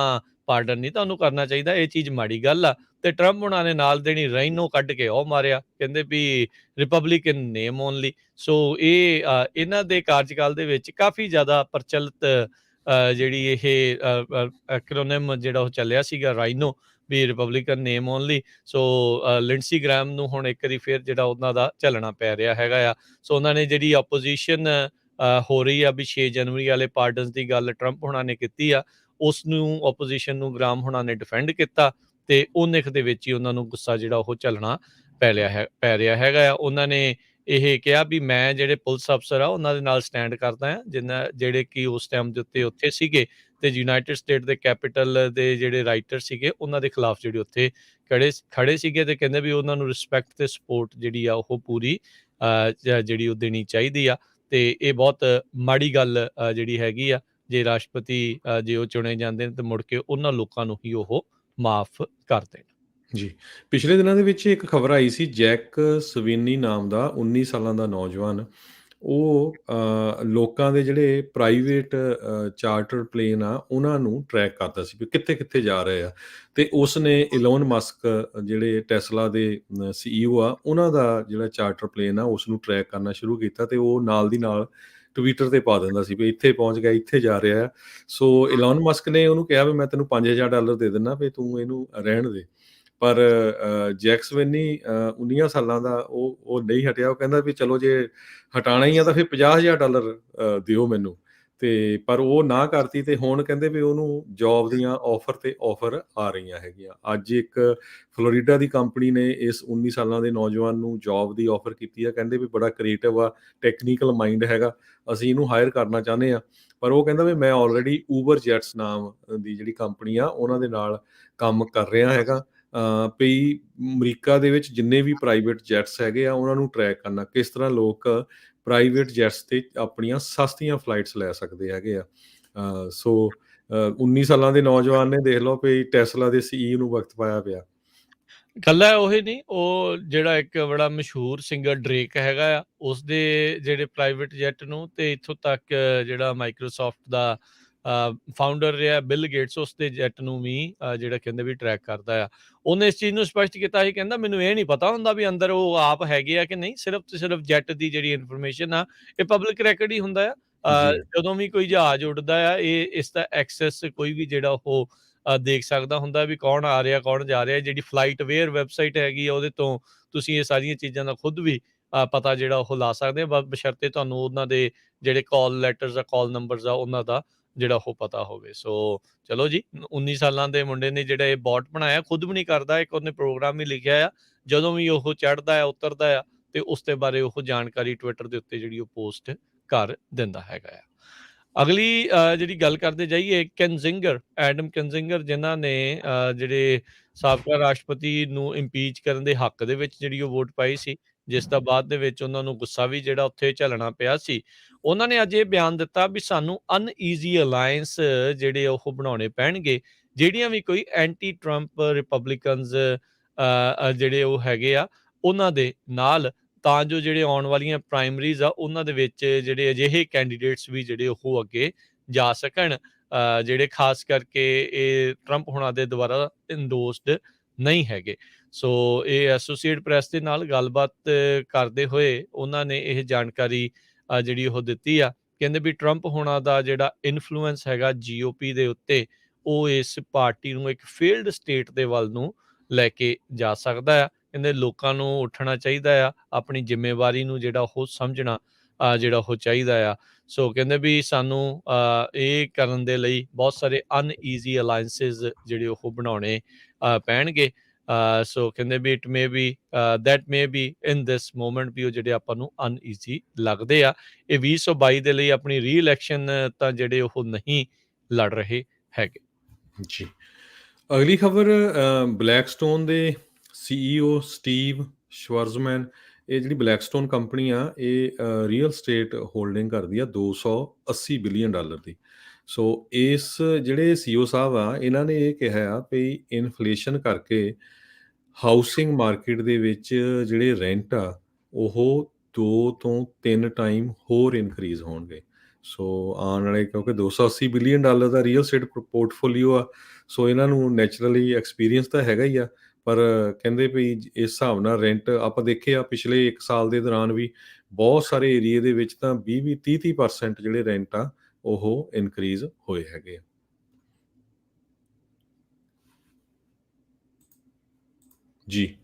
ਪਾਰਡਨ ਨਹੀਂ ਤੁਹਾਨੂੰ ਕਰਨਾ ਚਾਹੀਦਾ, ਇਹ ਚੀਜ਼ ਮਾੜੀ ਗੱਲ ਆ। ਤੇ ਟਰੰਪ ਉਹਨਾਂ ਨੇ ਨਾਲ ਦੇਣੀ ਰਾਈਨੋ ਕੱਢ ਕੇ ਉਹ ਮਾਰਿਆ, ਕਹਿੰਦੇ ਵੀ ਰਿਪਬਲਿਕਨ ਨੇਮ ਓਨਲੀ। ਸੋ ਇਹ ਇਹਨਾਂ ਦੇ ਕਾਰਜਕਾਲ ਦੇ ਵਿੱਚ ਕਾਫੀ ਜ਼ਿਆਦਾ ਪ੍ਰਚਲਿਤ ਜਿਹੜੀ ਇਹ ਐਕਰੋਨਿਮ ਜਿਹੜਾ ਉਹ ਚੱਲਿਆ ਸੀਗਾ ਰਾਈਨੋ, ਵੀ ਰਿਪਬਲਿਕਨ ਨੇਮ ਓਨਲੀ। ਸੋ ਲਿੰਡਸੀ ਗ੍ਰੈਹਮ ਨੂੰ ਹੁਣ ਇੱਕ ਵਾਰੀ ਫਿਰ ਜਿਹੜਾ ਉਹਨਾਂ ਦਾ ਝੱਲਣਾ ਪੈ ਰਿਹਾ ਹੈਗਾ ਆ। ਸੋ ਉਹਨਾਂ ਨੇ ਜਿਹੜੀ ਆਪੋਜੀਸ਼ਨ ਹੋ ਰਹੀ ਆ ਵੀ 6 ਜਨਵਰੀ ਵਾਲੇ ਪਾਰਡਨਸ ਦੀ ਗੱਲ ਟਰੰਪ ਹੁਣਾਂ ਨੇ ਕੀਤੀ ਆ, ਉਸ ਨੂੰ ਆਪੋਜੀਸ਼ਨ ਨੂੰ ਗ੍ਰਾਹਮ ਹੁਣਾਂ ਨੇ ਡਿਫੈਂਡ ਕੀਤਾ ਤੇ ਉਹ ਨਿਖ ਦੇ ਵਿੱਚ ਹੀ ਉਹਨਾਂ ਨੂੰ ਗੁੱਸਾ ਜਿਹੜਾ ਉਹ ਝੱਲਣਾ ਪੈ ਰਿਹਾ ਹੈਗਾ ਆ। ਉਹਨਾਂ ਨੇ ਇਹ ਕਿਹਾ ਵੀ ਮੈਂ ਜਿਹੜੇ ਪੁਲਿਸ ਅਫਸਰ ਆ ਉਹਨਾਂ ਦੇ ਨਾਲ ਸਟੈਂਡ ਕਰਦਾ ਆ, ਜਿਹੜੇ ਕਿ ਉਸ ਟਾਈਮ ਦੇ ਉੱਤੇ ਉੱਥੇ ਸੀਗੇ ਤੇ ਯੂਨਾਈਟਿਡ ਸਟੇਟ ਦੇ ਕੈਪੀਟਲ ਦੇ ਜਿਹੜੇ ਰਾਈਟਰ ਸੀਗੇ ਉਹਨਾਂ ਦੇ ਖਿਲਾਫ ਜਿਹੜੇ ਉੱਥੇ ਖੜੇ ਸੀਗੇ, ਤੇ ਕਹਿੰਦੇ ਵੀ ਉਹਨਾਂ ਨੂੰ ਰਿਸਪੈਕਟ ਤੇ ਸਪੋਰਟ ਜਿਹੜੀ ਆ ਉਹ ਪੂਰੀ ਜਿਹੜੀ ਉਹ ਦੇਣੀ ਚਾਹੀਦੀ ਆ। ਤੇ ਇਹ ਬਹੁਤ ਮਾੜੀ ਗੱਲ ਜਿਹੜੀ ਹੈਗੀ ਆ, ਜੇ ਰਾਸ਼ਟਰਪਤੀ ਜੇ ਉਹ ਚੁਣੇ ਜਾਂਦੇ ਨੇ ਤੇ ਮੁੜ ਕੇ ਉਹਨਾਂ ਲੋਕਾਂ ਨੂੰ ਹੀ ਉਹ ਮਾਫ ਕਰ ਦੇਣ। ਜੀ। ਪਿਛਲੇ ਦਿਨਾਂ ਦੇ ਵਿੱਚ ਇੱਕ ਖਬਰ ਆਈ ਸੀ, ਜੈਕ ਸਵੀਨੀ ਨਾਮ ਦਾ 19 ਸਾਲਾਂ ਦਾ ਨੌਜਵਾਨ, ਉਹ ਲੋਕਾਂ ਦੇ ਜਿਹੜੇ ਪ੍ਰਾਈਵੇਟ ਚਾਰਟਰ ਪਲੇਨ ਆ, ਉਹਨਾਂ ਨੂੰ ਟਰੈਕ ਕਰਦਾ ਸੀ ਵੀ ਕਿੱਥੇ-ਕਿੱਥੇ ਜਾ ਰਹੇ ਆ। ਤੇ ਉਸ ਨੇ ਇਲੋਨ ਮਸਕ ਜਿਹੜੇ ਟੈਸਲਾ ਦੇ CEO ਆ, ਉਹਨਾਂ ਦਾ ਜਿਹੜਾ ਚਾਰਟਰ ਪਲੇਨ ਆ, ਉਸ ਨੂੰ ਟਰੈਕ ਕਰਨਾ ਸ਼ੁਰੂ ਕੀਤਾ ਤੇ ਉਹ ਨਾਲ ਦੀ ਨਾਲ ਟਵਿੱਟਰ ਤੇ ਪਾ ਦਿੰਦਾ ਸੀ ਵੀ ਇੱਥੇ ਪਹੁੰਚ ਗਿਆ, ਇੱਥੇ ਜਾ ਰਿਹਾ ਆ। ਸੋ ਇਲੋਨ ਮਸਕ ਨੇ ਉਹਨੂੰ ਕਿਹਾ ਵੀ ਮੈਂ ਤੈਨੂੰ $5000 ਦੇ ਦਿੰਦਾ ਵੀ ਤੂੰ ਇਹਨੂੰ ਰਹਿਣ ਦੇ। ਪਰ ਜੈਕ ਸਵਿਨੀ 19 ਸਾਲਾਂ ਦਾ, ਉਹ ਨਹੀਂ ਹਟਿਆ। ਉਹ ਕਹਿੰਦਾ ਵੀ ਚਲੋ ਜੇ ਹਟਾਉਣਾ ਹੀ ਆ ਤਾਂ ਫਿਰ $50,000 ਦਿਓ ਮੈਨੂੰ। ਤੇ ਪਰ ਉਹ ਨਾ ਕਰਤੀ ਤੇ ਹੁਣ ਕਹਿੰਦੇ ਵੀ ਉਹਨੂੰ ਜੋਬ ਦੀਆਂ ਆਫਰ ਤੇ ਆਫਰ ਆ ਰਹੀਆਂ ਹੈਗੀਆਂ। ਅੱਜ ਇੱਕ ਫਲੋਰੀਡਾ ਦੀ ਕੰਪਨੀ ਨੇ ਇਸ 19 ਸਾਲਾਂ ਦੇ ਨੌਜਵਾਨ ਨੂੰ ਜੋਬ ਦੀ ਆਫਰ ਕੀਤੀ ਆ। ਕਹਿੰਦੇ ਵੀ ਬੜਾ ਕ੍ਰੀਏਟਿਵ ਆ, ਟੈਕਨੀਕਲ ਮਾਈਂਡ ਹੈਗਾ, ਅਸੀਂ ਇਹਨੂੰ ਹਾਇਰ ਕਰਨਾ ਚਾਹੁੰਦੇ ਹਾਂ। ਪਰ ਉਹ ਕਹਿੰਦਾ ਵੀ ਮੈਂ ਆਲਰੇਡੀ ਊਬਰ ਜੈਟਸ ਨਾਮ ਦੀ ਜਿਹੜੀ ਕੰਪਨੀ ਆ, ਉਹਨਾਂ ਦੇ ਨਾਲ ਕੰਮ ਕਰ ਰਿਹਾ ਹੈਗਾ। ਵੀ ਅਮਰੀਕਾ ਦੇ ਵਿੱਚ ਜਿੰਨੇ ਵੀ ਪ੍ਰਾਈਵੇਟ ਜੈਟਸ ਹੈਗੇ ਆ, ਉਹਨਾਂ ਨੂੰ ਟਰੈਕ ਕਰਨਾ, ਕਿਸ ਤਰ੍ਹਾਂ ਲੋਕ ਪ੍ਰਾਈਵੇਟ ਜੈਟਸ ਤੇ ਆਪਣੀਆਂ ਸਸਤੀਆਂ ਫਲਾਈਟਸ ਲੈ ਸਕਦੇ ਹੈਗੇ ਆ। ਸੋ 19 ਸਾਲਾਂ ਦੇ ਨੌਜਵਾਨ ਨੇ ਦੇਖ ਲਓ ਵੀ ਟੈਸਲਾ ਦੇ CEO ਨੂੰ ਵਕਤ ਪਾਇਆ ਪਿਆ। ਇਕੱਲਾ ਉਹੀ ਨਹੀਂ, ਉਹ ਜਿਹੜਾ ਇੱਕ ਬੜਾ ਮਸ਼ਹੂਰ ਸਿੰਗਰ ਡਰੇਕ ਹੈਗਾ ਆ, ਉਸਦੇ ਜਿਹੜੇ ਪ੍ਰਾਈਵੇਟ ਜੈਟ ਨੂੰ, ਤੇ ਇੱਥੋਂ ਤੱਕ ਜਿਹੜਾ ਮਾਈਕਰੋਸਾਫਟ ਦਾ ਫਾਊਂਡਰ ਰਿਹਾ ਬਿਲ ਗੇਟਸ, ਉਸਦੇ ਜੈਟ ਨੂੰ ਵੀ ਜਿਹੜਾ ਕਹਿੰਦੇ ਵੀ ਟਰੈਕ ਕਰਦਾ ਆ। ਉਹਨੇ ਇਸ ਚੀਜ਼ ਨੂੰ ਸਪਸ਼ਟ ਕੀਤਾ ਸੀ, ਕਹਿੰਦਾ ਮੈਨੂੰ ਇਹ ਨਹੀਂ ਪਤਾ ਹੁੰਦਾ ਵੀ ਅੰਦਰ ਉਹ ਆਪ ਹੈਗੇ ਆ ਕਿ ਨਹੀਂ, ਸਿਰਫ ਤੇ ਸਿਰਫ ਜੈਟ ਦੀ ਜਿਹੜੀ ਇਨਫੋਰਮੇਸ਼ਨ ਆ, ਇਹ ਪਬਲਿਕ ਰੈਕਡ ਹੀ ਹੁੰਦਾ ਆ। ਜੀ। ਜਦੋਂ ਵੀ ਕੋਈ ਜਹਾਜ਼ ਉੱਡਦਾ ਆ, ਇਸ ਦਾ ਐਕਸੈਸ ਕੋਈ ਵੀ ਜਿਹੜਾ ਉਹ ਦੇਖ ਸਕਦਾ ਹੁੰਦਾ ਵੀ ਕੌਣ ਆ ਰਿਹਾ, ਕੌਣ ਜਾ ਰਿਹਾ। ਜਿਹੜੀ ਫਲਾਈਟ ਵੇਅਰ ਵੈਬਸਾਈਟ ਹੈਗੀ ਆ, ਉਹਦੇ ਤੋਂ ਤੁਸੀਂ ਇਹ ਸਾਰੀਆਂ ਚੀਜ਼ਾਂ ਦਾ ਖੁਦ ਵੀ ਪਤਾ ਜਿਹੜਾ ਉਹ ਲਾ ਸਕਦੇ ਆ, ਬਸ਼ਰਤੇ ਤੁਹਾਨੂੰ ਉਹਨਾਂ ਦੇ ਜਿਹੜੇ ਕਾਲ ਲੈਟਰਸ ਆ, ਕਾਲ ਨੰਬਰਸ ਆ, ਉਹਨਾਂ ਦਾ ਜਿਹੜਾ ਉਹ ਪਤਾ ਹੋਵੇ। ਸੋ ਚਲੋ ਜੀ, 19 ਸਾਲਾਂ ਦੇ ਮੁੰਡੇ ਨੇ ਜਿਹੜਾ ਇਹ ਬੋਟ ਬਣਾਇਆ, ਖੁਦ ਵੀ ਨਹੀਂ ਕਰਦਾ, ਇੱਕ ਉਹਨੇ ਪ੍ਰੋਗਰਾਮ ਹੀ ਲਿਖਿਆ ਆ। ਜਦੋਂ ਵੀ ਉਹ ਚੜ੍ਹਦਾ ਆ, ਉਤਰਦਾ ਆ, ਤੇ ਉਸ ਦੇ ਬਾਰੇ ਉਹ ਜਾਣਕਾਰੀ ਟਵਿੱਟਰ ਦੇ ਉੱਤੇ ਜਿਹੜੀ ਉਹ ਪੋਸਟ ਕਰ ਦਿੰਦਾ ਹੈਗਾ ਆ। ਅਗਲੀ ਜਿਹੜੀ ਗੱਲ ਕਰਦੇ ਜਾਈਏ, ਐਡਮ ਕਿੰਜ਼ਿੰਗਰ, ਜਿਨ੍ਹਾਂ ਨੇ ਜਿਹੜੇ ਸਾਬਕਾ ਰਾਸ਼ਟਰਪਤੀ ਨੂੰ ਇੰਪੀਚ ਕਰਨ ਦੇ ਹੱਕ ਦੇ ਵਿੱਚ ਜਿਹੜੀ ਉਹ ਵੋਟ ਪਾਈ ਸੀ, ਜਿਸ ਦਾ ਬਾਅਦ ਦੇ ਵਿੱਚ ਉਹਨਾਂ ਨੂੰ ਗੁੱਸਾ ਵੀ ਜਿਹੜਾ ਉੱਥੇ ਝੱਲਣਾ ਪਿਆ ਸੀ। ਉਹਨਾਂ ਨੇ ਅੱਜ ਇਹ ਬਿਆਨ ਦਿੱਤਾ ਵੀ ਸਾਨੂੰ ਅਨਈਜ਼ੀ ਅਲਾਇੰਸ ਜਿਹੜੇ ਉਹ ਬਣਾਉਣੇ ਪੈਣਗੇ, ਜਿਹੜੀਆਂ ਵੀ ਕੋਈ ਐਂਟੀ ਟਰੰਪ ਰਿਪਬਲਿਕਨਸ ਜਿਹੜੇ ਉਹ ਹੈਗੇ ਆ, ਉਹਨਾਂ ਦੇ ਨਾਲ, ਤਾਂ ਜੋ ਜਿਹੜੇ ਆਉਣ ਵਾਲੀਆਂ ਪ੍ਰਾਇਮਰੀਜ਼ ਆ, ਉਹਨਾਂ ਦੇ ਵਿੱਚ ਜਿਹੜੇ ਅਜਿਹੇ ਕੈਂਡੀਡੇਟਸ ਵੀ ਜਿਹੜੇ ਉਹ ਅੱਗੇ ਜਾ ਸਕਣ, ਜਿਹੜੇ ਖਾਸ ਕਰਕੇ ਇਹ ਟਰੰਪ ਹੋਣਾ ਦੇ ਦੁਆਰਾ ਇੰਡੋਸਡ ਨਹੀਂ ਹੈਗੇ। ਸੋ ਇਹ ਐਸੋਸੀਏਟ ਪ੍ਰੈਸ ਦੇ ਨਾਲ ਗੱਲਬਾਤ ਕਰਦੇ ਹੋਏ ਉਹਨਾਂ ਨੇ ਇਹ ਜਾਣਕਾਰੀ ਜਿਹੜੀ ਉਹ ਦਿੱਤੀ ਆ। ਕਹਿੰਦੇ ਵੀ ਟਰੰਪ ਹੋਣਾ ਦਾ ਜਿਹੜਾ ਇਨਫਲੂਐਂਸ ਹੈਗਾ GOP ਦੇ ਉੱਤੇ, ਉਹ ਇਸ ਪਾਰਟੀ ਨੂੰ ਇੱਕ ਫੇਲਡ ਸਟੇਟ ਦੇ ਵੱਲ ਨੂੰ ਲੈ ਕੇ ਜਾ ਸਕਦਾ ਆ। ਕਹਿੰਦੇ ਲੋਕਾਂ ਨੂੰ ਉੱਠਣਾ ਚਾਹੀਦਾ ਆ, ਆਪਣੀ ਜ਼ਿੰਮੇਵਾਰੀ ਨੂੰ ਜਿਹੜਾ ਉਹ ਸਮਝਣਾ ਜਿਹੜਾ ਉਹ ਚਾਹੀਦਾ ਆ। ਸੋ ਕਹਿੰਦੇ ਵੀ ਸਾਨੂੰ ਇਹ ਕਰਨ ਦੇ ਲਈ ਬਹੁਤ ਸਾਰੇ ਅਨਈਜ਼ੀ ਅਲਾਇੰਸਿਸ ਜਿਹੜੇ ਉਹ ਬਣਾਉਣੇ ਪੈਣਗੇ। ਸੋ ਕਹਿੰਦੇ ਵੀ that may be in this moment ਵੀ ਉਹ ਜਿਹੜੇ ਆਪਾਂ ਨੂੰ ਅਨਈਜ਼ੀ ਲੱਗਦੇ ਆ। ਇਹ 2022 ਦੇ ਲਈ ਆਪਣੀ ਰੀ-ਇਲੈਕਸ਼ਨ ਤਾਂ ਜਿਹੜੇ ਉਹ ਨਹੀਂ ਲੜ ਰਹੇ ਹੈਗੇ। ਜੀ। ਅਗਲੀ ਖਬਰ, ਬਲੈਕਸਟੋਨ ਦੇ CEO ਸਟੀਵ ਸ਼ਵਰਜ਼ਮੈਨ, ਇਹ ਜਿਹੜੀ ਬਲੈਕਸਟੋਨ ਕੰਪਨੀ ਆ, ਇਹ ਰੀਅਲ ਸਟੇਟ ਹੋਲਡਿੰਗ ਕਰਦੀ ਆ $280 ਬਿਲੀਅਨ ਦੀ। ਸੋ ਇਸ ਜਿਹੜੇ CEO ਸਾਹਿਬ ਆ, ਇਹਨਾਂ ਨੇ ਇਹ ਕਿਹਾ ਆ ਵੀ ਇਨਫਲੇਸ਼ਨ ਕਰਕੇ ਹਾਊਸਿੰਗ ਮਾਰਕੀਟ ਦੇ ਵਿੱਚ ਜਿਹੜੇ ਰੈਂਟ ਆ, ਉਹ 2 ਤੋਂ 3 ਟਾਈਮ ਹੋਰ ਇਨਕਰੀਜ਼ ਹੋਣਗੇ। ਸੋ ਆਉਣ ਵਾਲੇ, ਕਿਉਂਕਿ $280 ਬਿਲੀਅਨ ਦਾ ਰੀਅਲ ਸਟੇਟ ਪੋਰਟਫੋਲੀਓ ਆ, ਸੋ ਇਹਨਾਂ ਨੂੰ ਨੈਚੁਰਲੀ ਐਕਸਪੀਰੀਅੰਸ ਤਾਂ ਹੈਗਾ ਹੀ ਆ। ਪਰ ਕਹਿੰਦੇ ਵੀ ਇਸ ਹਿਸਾਬ ਨਾਲ ਰੈਂਟ ਆਪਾਂ ਦੇਖੇ ਆ, ਪਿਛਲੇ 1 ਸਾਲ ਦੇ ਦੌਰਾਨ ਵੀ ਬਹੁਤ ਸਾਰੇ ਏਰੀਏ ਦੇ ਵਿੱਚ ਤਾਂ 20-20, 30-30% ਜਿਹੜੇ ਰੈਂਟ ਆ, ਉਹ ਇਨਕਰੀਜ਼ ਹੋਏ ਹੈਗੇ ਆ। ਜੀ।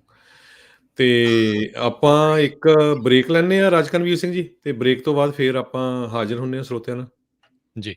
ਤੇ ਆਪਾਂ ਇੱਕ ਬ੍ਰੇਕ ਲੈਂਦੇ ਆ ਰਾਜਕਨਵੀਰ ਸਿੰਘ ਜੀ, ਤੇ ਬ੍ਰੇਕ ਤੋਂ ਬਾਅਦ ਫੇਰ ਆਪਾਂ ਹਾਜ਼ਰ ਹੁੰਦੇ ਆ ਸਰੋਤਿਆਂ ਨਾਲ। ਜੀ।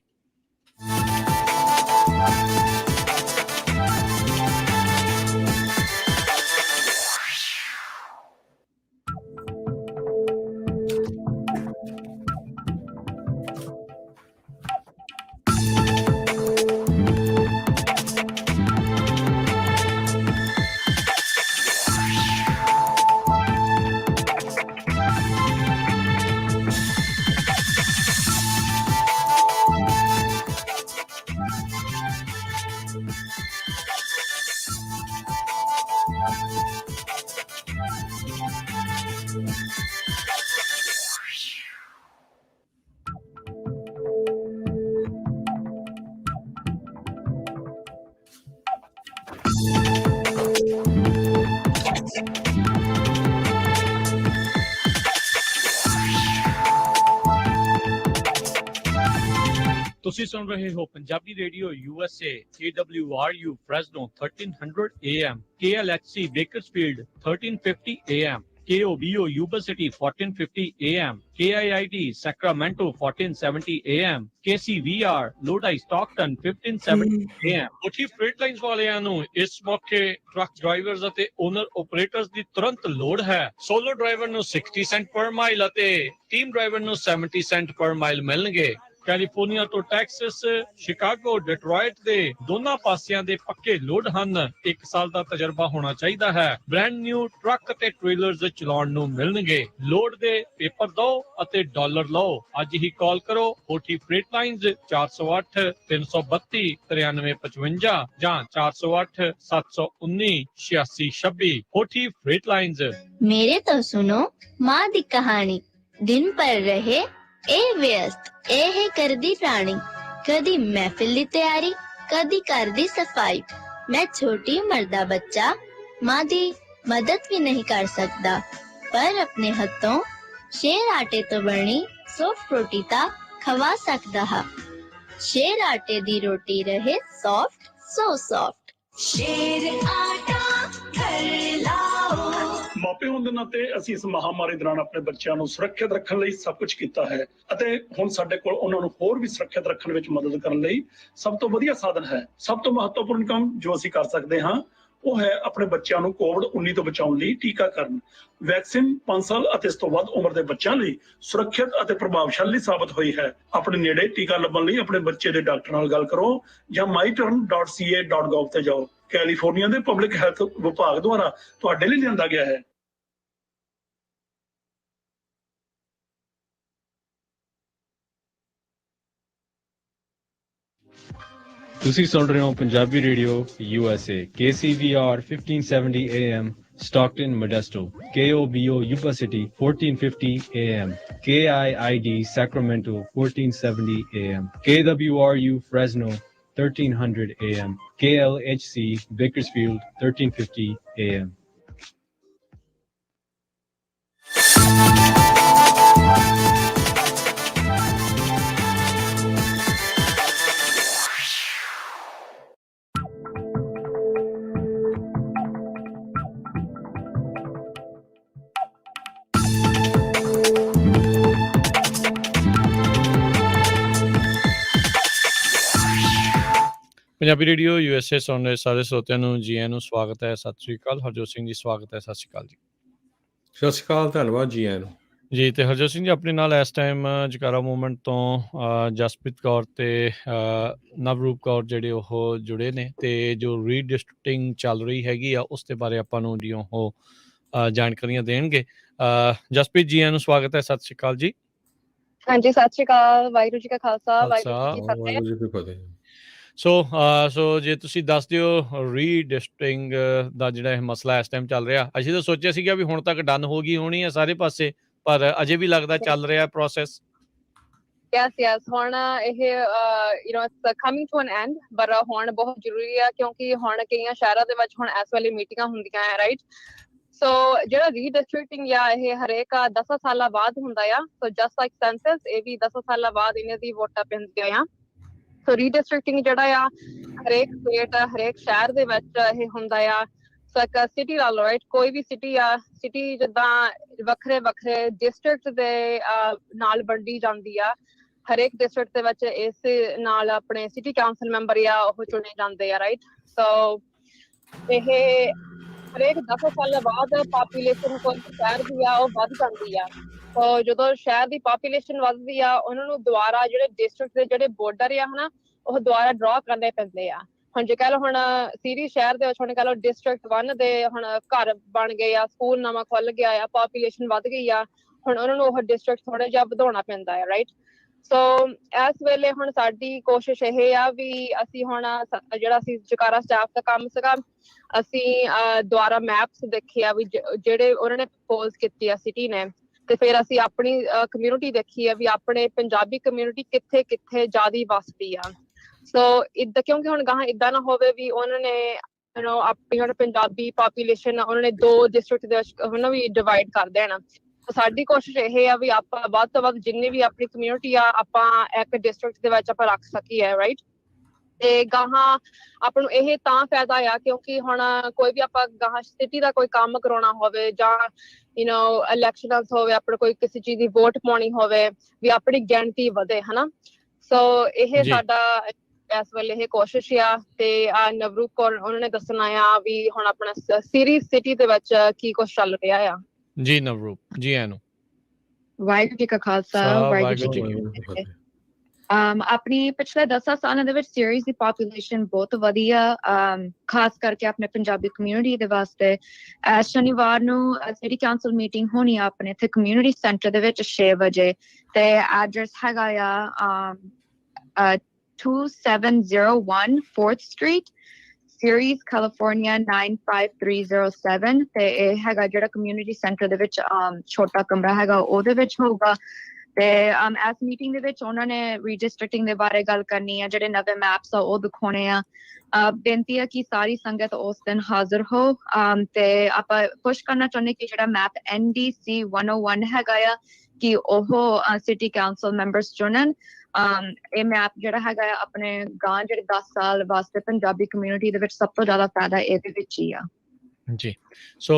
ਤੁਸੀਂ ਸੁਣ ਰਹੇ ਹੋ Punjabi radio USA KWRU Fresno 1300 AM KLHC Bakersfield 1350 AM KOBO Yuba City 1450 AM KIID Sacramento 1470 AM KCVR Lodi Stockton 1570 AM ਉਠੀ ਫreight ਲਾਈਨਸ ਵਾਲਿਆਂ ਨੂੰ ਇਸ ਮੌਕੇ ਟਰੱਕ ਡਰਾਈਵਰਸ ਅਤੇ ਓਨਰ ਆਪਰੇਟਰਸ ਦੀ ਤੁਰੰਤ ਲੋੜ ਹੈ। ਸੋਲੋ ਡਰਾਈਵਰ ਨੂੰ 60 ਸੈਂਟ ਪਰ ਮਾਈਲ ਅਤੇ ਟੀਮ ਡਰਾਈਵਰ ਨੂੰ 70 ਸੈਂਟ ਪਰ ਮਾਈਲ ਮਿਲਣਗੇ। ਕੈਲੀਫੋਰਨੀਆ ਤੋਂ ਟੈਕਸਸ, ਸ਼ਿਕਾਗੋ, ਡਿਟਰੋਇਟ ਦੇ ਦੋਨਾਂ ਪਾਸਿਆਂ ਦੇ ਪੱਕੇ ਲੋਡ ਹਨ। 1 ਸਾਲ ਦਾ ਤਜਰਬਾ ਹੋਣਾ ਚਾਹੀਦਾ ਹੈ। ਬ੍ਰਾਂਡ ਨਿਊ ਟਰੱਕ ਅਤੇ ਟ੍ਰੇਲਰਸ ਚਲਾਉਣ ਨੂੰ ਮਿਲਣਗੇ। ਲੋਡ ਦੇ ਪੇਪਰ ਦਿਓ ਅਤੇ ਡਾਲਰ ਲਓ। ਅੱਜ ਹੀ ਕਾਲ ਕਰੋ ਹੋਠੀ ਫreight ਲਾਈਨਸ 408 332 9355 ਜਾਂ 408 719 8626 ਹੋਠੀ freight ਲਾਈਨਸ। मेरे तो सुनो माँ दी कहानी दिन पर रहे ए व्यस्त ए है करदी रानी कदी महफिल दी तैयारी कदी घर दी सफाई मैं छोटी उम्र दा बच्चा माँ दी मदद भी नहीं कर सकता पर अपने हथों शेर आटे तो बनी सॉफ्ट रोटी ता खवा सकदा हा। शेर आटे दी रोटी रहे सॉफ्ट सो सॉफ्ट शेर आटा घर लाओ। ਮਾਪੇ ਹੋਣ ਦੇ ਨਾਤੇ ਅਸੀਂ ਇਸ ਮਹਾਮਾਰੀ ਦੌਰਾਨ ਆਪਣੇ ਬੱਚਿਆਂ ਨੂੰ ਸੁਰੱਖਿਅਤ ਰੱਖਣ ਲਈ ਸਭ ਕੁਝ ਕੀਤਾ ਹੈ ਅਤੇ ਹੁਣ ਸਾਡੇ ਕੋਲ ਉਹਨਾਂ ਨੂੰ ਹੋਰ ਵੀ ਸੁਰੱਖਿਅਤ ਰੱਖਣ ਵਿੱਚ ਮਦਦ ਕਰਨ ਲਈ ਸਭ ਤੋਂ ਵਧੀਆ ਸਾਧਨ ਹੈ। ਸਭ ਤੋਂ ਮਹੱਤਵਪੂਰਨ ਕੰਮ ਜੋ ਅਸੀਂ ਕਰ ਸਕਦੇ ਹਾਂ ਉਹ ਹੈ ਆਪਣੇ ਬੱਚਿਆਂ ਨੂੰ ਕੋਵਿਡ-19 ਤੋਂ ਬਚਾਉਣ ਲਈ ਟੀਕਾਕਰਨ। ਵੈਕਸੀਨ 5 ਸਾਲ ਅਤੇ ਇਸ ਤੋਂ ਵੱਧ ਉਮਰ ਦੇ ਬੱਚਿਆਂ ਲਈ ਸੁਰੱਖਿਅਤ ਅਤੇ ਪ੍ਰਭਾਵਸ਼ਾਲੀ ਸਾਬਤ ਹੋਈ ਹੈ। ਆਪਣੇ ਨੇੜੇ ਟੀਕਾ ਲੱਭਣ ਲਈ ਆਪਣੇ ਬੱਚੇ ਦੇ ਡਾਕਟਰ ਨਾਲ ਗੱਲ ਕਰੋ ਜਾਂ myturn.ca.gov ਤੇ ਜਾਓ। ਕੈਲੀਫੋਰਨੀਆ ਦੇ ਪਬਲਿਕ ਹੈਲਥ ਵਿਭਾਗ ਦੁਆਰਾ ਤੁਹਾਡੇ ਲਈ ਲਿਆਂਦਾ ਗਿਆ ਹੈ। ਤੁਸੀਂ ਸੁਣ ਰਹੇ ਹੋ Punjabi radio USA KCVR 1570 AM Stockton Modesto KOBO Yuba City 1450 AM KIID Sacramento 1470 AM KWRU Fresno 1300 AM KLHC Bakersfield 1350 AM Punjabi radio USA ਸੁਣ ਰਹੇ ਸਾਰੇ ਸਰੋਤਿਆਂ ਨੂੰ ਜੀ ਆਇਆਂ ਨੂੰ ਸਵਾਗਤ ਹੈ। ਸਤਿ ਸ੍ਰੀ ਅਕਾਲ। ਹਰਜੋਤ ਸਿੰਘ ਜੀ ਸਵਾਗਤ ਹੈ। ਸਤਿ ਸ੍ਰੀ ਅਕਾਲ ਜੀ। ਸਤਿ ਸ਼੍ਰੀ ਅਕਾਲ, ਧੰਨਵਾਦ ਜੀ ਆਇਆਂ ਨੂੰ। ਜੀ ਤੇ ਹਰਜੋਤ ਸਿੰਘ ਜੀ ਆਪਣੇ ਨਾਲ ਇਸ ਟਾਈਮ ਜਕਾਰਾ ਮੂਵਮੈਂਟ ਤੋਂ ਜਸਪ੍ਰੀਤ ਕੌਰ ਤੇ ਨਵਰੂਪ ਕੌਰ ਜਿਹੜੇ ਉਹ ਜੁੜੇ ਨੇ ਤੇ ਜੋ ਰੀਡਿਸਟ੍ਰਿਕਟਿੰਗ ਚੱਲ ਰਹੀ ਹੈਗੀ ਆ ਉਸ ਦੇ ਬਾਰੇ ਆਪਾਂ ਨੂੰ ਜੀ ਉਹ ਜਾਣਕਾਰੀਆਂ ਦੇਣਗੇ। ਜਸਪ੍ਰੀਤ ਜੀ ਆਇਆਂ ਨੂੰ ਸਵਾਗਤ ਹੈ। ਸਤਿ ਸ੍ਰੀ ਅਕਾਲ ਜੀ। ਹਾਂਜੀ, ਸਤਿ ਸ਼੍ਰੀ ਅਕਾਲ। ਵਾਹਿਗੁਰੂ ਜੀ ਕਾ ਖਾਲਸਾ, ਵਾਹਿਗੁਰੂ ਜੀ ਕੀ ਫਤਿਹ। ਵਾਹਿਗੁਰੂ ਜੀ ਕੀ ਫਤਿਹ। ਸੋ ਜੇ ਤੁਸੀਂ ਦੱਸ ਦਿਓ ਰੀਡਿਸਟ੍ਰਿਕਟਿੰਗ ਦਾ ਜਿਹੜਾ ਇਹ ਮਸਲਾ ਇਸ ਟਾਈਮ ਚੱਲ ਰਿਹਾ, ਅਸੀਂ ਤਾਂ ਸੋਚਿਆ ਸੀਗਾ ਵੀ ਹੁਣ ਤੱਕ ਡਨ ਹੋ ਗਈ ਹੋਣੀ ਹੈ ਸਾਰੇ ਪਾਸੇ, ਪਰ ਅਜੇ ਵੀ ਲੱਗਦਾ ਚੱਲ ਰਿਹਾ ਪ੍ਰੋਸੈਸ। ਯੈਸ ਹੁਣ ਇਹ it's coming to an end, ਪਰ ਹੁਣ ਬਹੁਤ ਜ਼ਰੂਰੀ ਆ ਕਿਉਂਕਿ ਹੁਣ ਕਈਆਂ ਸ਼ਹਿਰਾਂ ਦੇ ਵਿੱਚ ਹੁਣ ਇਸ ਵੇਲੇ ਮੀਟਿੰਗਾਂ ਹੁੰਦੀਆਂ ਹੈ, ਰਾਈਟ। ਸੋ ਜਿਹੜਾ ਰੀਡਿਸਟ੍ਰਿਕਟਿੰਗ ਆ ਇਹ ਹਰੇਕ 10 ਸਾਲਾਂ ਬਾਅਦ ਹੁੰਦਾ ਆ। ਸੋ ਜਸਟ ਲਾਈਕ ਸੈਂਸਸ, ਇਹ ਵੀ 10 ਸਾਲਾਂ ਬਾਅਦ ਇਹਨਾਂ ਦੀ ਵੋਟਾਂ ਪੈਂਦੀਆਂ ਆ। ਸੋ ਰੀਡਿਸਟ੍ਰਿਕਟਿੰਗ ਜਿਹੜਾ ਆ ਹਰੇਕ ਸਟੇਟ, ਹਰੇਕ ਸ਼ਹਿਰ ਦੇ ਵਿੱਚ ਇਹ ਹੁੰਦਾ ਆ। ਸੋ ਇੱਕ ਸਿਟੀ ਲਾ ਲਓ, ਰਾਈਟ। ਕੋਈ ਵੀ ਸਿਟੀ ਆ, ਸਿਟੀ ਜਿੱਦਾਂ ਵੱਖਰੇ ਵੱਖਰੇ ਡਿਸਟ੍ਰਿਕਟ ਦੇ ਨਾਲ ਵੰਡੀ ਜਾਂਦੀ ਆ। ਹਰੇਕ ਡਿਸਟ੍ਰਿਕਟ ਦੇ ਵਿੱਚ ਇਸ ਨਾਲ ਆਪਣੇ ਸਿਟੀ ਕਾਉਂਸਲ ਮੈਂਬਰ ਆ ਉਹ ਚੁਣੇ ਜਾਂਦੇ ਆ, ਰਾਈਟ। ਸੋ ਇਹ ਹਰੇਕ 10 ਸਾਲਾਂ ਬਾਅਦ ਪਾਪੂਲੇਸ਼ਨ ਕੋਈ ਸ਼ਹਿਰ ਦੀ ਆ ਉਹ ਵੱਧ ਜਾਂਦੀ ਆ। ਸੋ ਜਦੋਂ ਸ਼ਹਿਰ ਦੀ ਪਾਪੂਲੇਸ਼ਨ ਵੱਧਦੀ ਆ ਉਹਨਾਂ ਨੂੰ ਦੁਬਾਰਾ ਜਿਹੜੇ ਡਿਸਟ੍ਰਿਕਟ ਦੇ ਜਿਹੜੇ ਬਾਰਡਰ ਆ ਹਨਾ ਉਹ ਦੁਬਾਰਾ ਡਰਾ ਕਰਨੇ ਪੈਂਦੇ ਆ। ਹੁਣ ਜੇ ਕਹਿ ਲਓ ਹੁਣ ਸੀਰੀ ਸ਼ਹਿਰ ਦੇ ਵਿੱਚ ਹੁਣ ਕਹਿ ਲਓ ਡਿਸਟ੍ਰਿਕਟ 1 ਦੇ ਹੁਣ ਘਰ ਬਣ ਗਏ ਆ, ਸਕੂਲ ਨਵਾਂ ਖੁੱਲ ਗਿਆ ਆ, ਪਾਪੂਲੇਸ਼ਨ ਵੱਧ ਗਈ ਆ, ਹੁਣ ਉਹਨਾਂ ਨੂੰ ਉਹ ਡਿਸਟ੍ਰਿਕਟ ਥੋੜਾ ਜਿਹਾ ਵਧਾਉਣਾ ਪੈਂਦਾ ਆ, ਰਾਈਟ। ਸੋ ਇਸ ਵੇਲੇ ਹੁਣ ਸਾਡੀ ਕੋਸ਼ਿਸ਼ ਇਹ ਆ ਵੀ ਅਸੀਂ ਹੁਣ ਜਿਹੜਾ ਅਸੀਂ ਜਕਾਰਾ ਸਟਾਫ ਦਾ ਕੰਮ ਸੀਗਾ, ਅਸੀਂ ਦੁਬਾਰਾ ਮੈਪਸ ਦੇਖੇ ਆ ਵੀ ਜਿਹੜੇ ਉਹਨਾਂ ਨੇ ਪ੍ਰਪੋਜ਼ ਕੀਤੀ ਆ ਸਿਟੀ ਨੇ, ਤੇ ਫਿਰ ਅਸੀਂ ਆਪਣੀ ਕਮਿਊਨਿਟੀ ਦੇਖੀ ਆ ਵੀ ਆਪਣੇ ਪੰਜਾਬੀ ਕਮਿਊਨਿਟੀ ਕਿੱਥੇ ਕਿੱਥੇ ਜ਼ਿਆਦਾ ਵੱਸਦੀ ਆ। ਸੋ ਇੱਦਾਂ ਕਿਉਂਕਿ ਹੁਣ ਗਾਹਾਂ ਇੱਦਾਂ ਨਾ ਹੋਵੇ ਵੀ ਉਹਨਾਂ ਨੇ ਆਪਣੀ ਹੁਣ ਪੰਜਾਬੀ ਪਾਪੂਲੇਸ਼ਨ ਉਹਨਾਂ ਨੇ 2 ਡਿਸਟ੍ਰਿਕਟ ਦੇ ਵਿੱਚ ਉਹਨਾਂ ਵੀ ਡਿਵਾਈਡ ਕਰ ਦੇਣਾ। ਸਾਡੀ ਕੋਸ਼ਿਸ਼ ਇਹ ਆ ਵੀ ਆਪਾਂ ਵੱਧ ਤੋਂ ਵੱਧ ਜਿੰਨੀ ਵੀ ਆਪਣੀ ਕਮਿਊਨਿਟੀ ਆ ਆਪਾਂ ਇੱਕ ਡਿਸਟ੍ਰਿਕਟ ਦੇ ਵਿੱਚ ਆਪਾਂ ਰੱਖ ਸਕੀਏ, ਰਾਈਟ। ਤੇ ਗਾਹਾਂ ਆਪਾਂ ਨੂੰ ਇਹ ਤਾਂ ਫਾਇਦਾ ਆ ਕਿਉਂਕਿ ਹੁਣ ਕੋਈ ਵੀ ਆਪਾਂ ਗਾਹਾਂ ਸਿਟੀ ਦਾ ਕੋਈ ਕੰਮ ਕਰਾਉਣਾ ਹੋਵੇ ਜਾਂ ਇਲੈਕਸ਼ਨਸ ਹੋਵੇ, ਆਪਣੇ ਕੋਈ ਕਿਸੇ ਚੀਜ਼ ਦੀ ਵੋਟ ਪਾਉਣੀ ਹੋਵੇ, ਵੀ ਆਪਣੀ ਗਿਣਤੀ ਵਧੇ, ਹਨਾ। ਸੋ ਇਹ ਜੀ। ਸਾਡਾ ਇਸ ਵੇਲੇ ਇਹ ਕੋਸ਼ਿਸ਼ ਆ। ਤੇ ਨਵਰੂਪ ਕੌਰ ਉਹਨਾਂ ਨੇ ਦੱਸਣਾ ਆ ਵੀ ਹੁਣ ਆਪਣਾ ਸੀਰੀਜ਼ ਸਿਟੀ ਦੇ ਵਿੱਚ ਕੀ ਕੁਛ ਚੱਲ ਰਿਹਾ ਆ। ਜੀ ਨਵਰੂਪ, ਜੀ ਆਇਆਂ ਨੂੰ। ਵਾਹਿਗੁਰੂ ਜੀ ਕਾ ਖਾਲਸਾ, ਵਾਹਿਗੁਰੂ ਜੀ ਕੀ ਫਤਿਹ। ਆਪਣੀ ਪਿਛਲੇ 10 ਸਾਲਾਂ ਦੇ ਵਿੱਚ ਸੀਰੀਜ਼ ਦੀ ਪੋਪੂਲੇਸ਼ਨ ਬਹੁਤ ਵਧੀਆ, ਖਾਸ ਕਰਕੇ ਆਪਣੇ ਪੰਜਾਬੀ ਕਮਿਊਨਿਟੀ ਦੇ ਵਾਸਤੇ। ਸ਼ਨੀਵਾਰ ਨੂੰ ਸਿਟੀ ਕਾਉਂਸਲ ਮੀਟਿੰਗ ਹੋਣੀ ਆ ਆਪਣੇ ਇੱਥੇ ਕਮਿਊਨਿਟੀ ਸੈਂਟਰ ਦੇ ਵਿੱਚ 6 ਵਜੇ ਤੇ ਐਡਰੈਸ ਹੈਗਾ ਆ 2701 4th Street, ਸੀਰੀਜ਼ ਕੈਲੀਫੋਰਨੀਆ 95307 ਤੇ ਇਹ ਹੈਗਾ ਜਿਹੜਾ ਕਮਿਊਨਿਟੀ ਸੈਂਟਰ ਦੇ ਵਿੱਚ ਛੋਟਾ ਕਮਰਾ ਹੈਗਾ ਉਹਦੇ ਵਿੱਚ ਹੋਊਗਾ। ਤੇ ਇਸ ਮੀਟਿੰਗ ਦੇ ਵਿੱਚ ਉਹਨਾਂ ਨੇ ਰੀਡਿਸਟ੍ਰਿਕਟਿੰਗ ਦੇ ਬਾਰੇ ਗੱਲ ਕਰਨੀ ਆ, ਜਿਹੜੇ ਨਵੇਂ ਮੈਪਸ ਆ ਉਹ ਦਿਖਾਉਣੇ ਆ। ਬੇਨਤੀ ਆ ਕਿ ਸਾਰੀ ਸੰਗਤ ਉਸ ਦਿਨ ਹਾਜ਼ਰ ਹੋ। ਤੇ ਆਪਾਂ ਪੁਸ਼ ਕਰਨਾ ਚਾਹੁੰਦੇ ਕਿ ਜਿਹੜਾ ਮੈਪ NDC 101 ਹੈਗਾ ਆ ਕਿ ਉਹ ਸਿਟੀ ਕਾਉਂਸਲ ਮੈਂਬਰਸ ਚੁਣਨ। ਇਹ ਮੈਪ ਜਿਹੜਾ ਹੈਗਾ ਆ ਆਪਣੇ ਗਾਂ ਜਿਹੜੇ 10 ਸਾਲ ਵਾਸਤੇ ਪੰਜਾਬੀ ਕਮਿਊਨਿਟੀ ਦੇ ਵਿੱਚ ਸਭ ਤੋਂ ਜ਼ਿਆਦਾ ਫਾਇਦਾ ਇਹਦੇ ਵਿੱਚ ਹੀ ਆ। ਜੀ। ਸੋ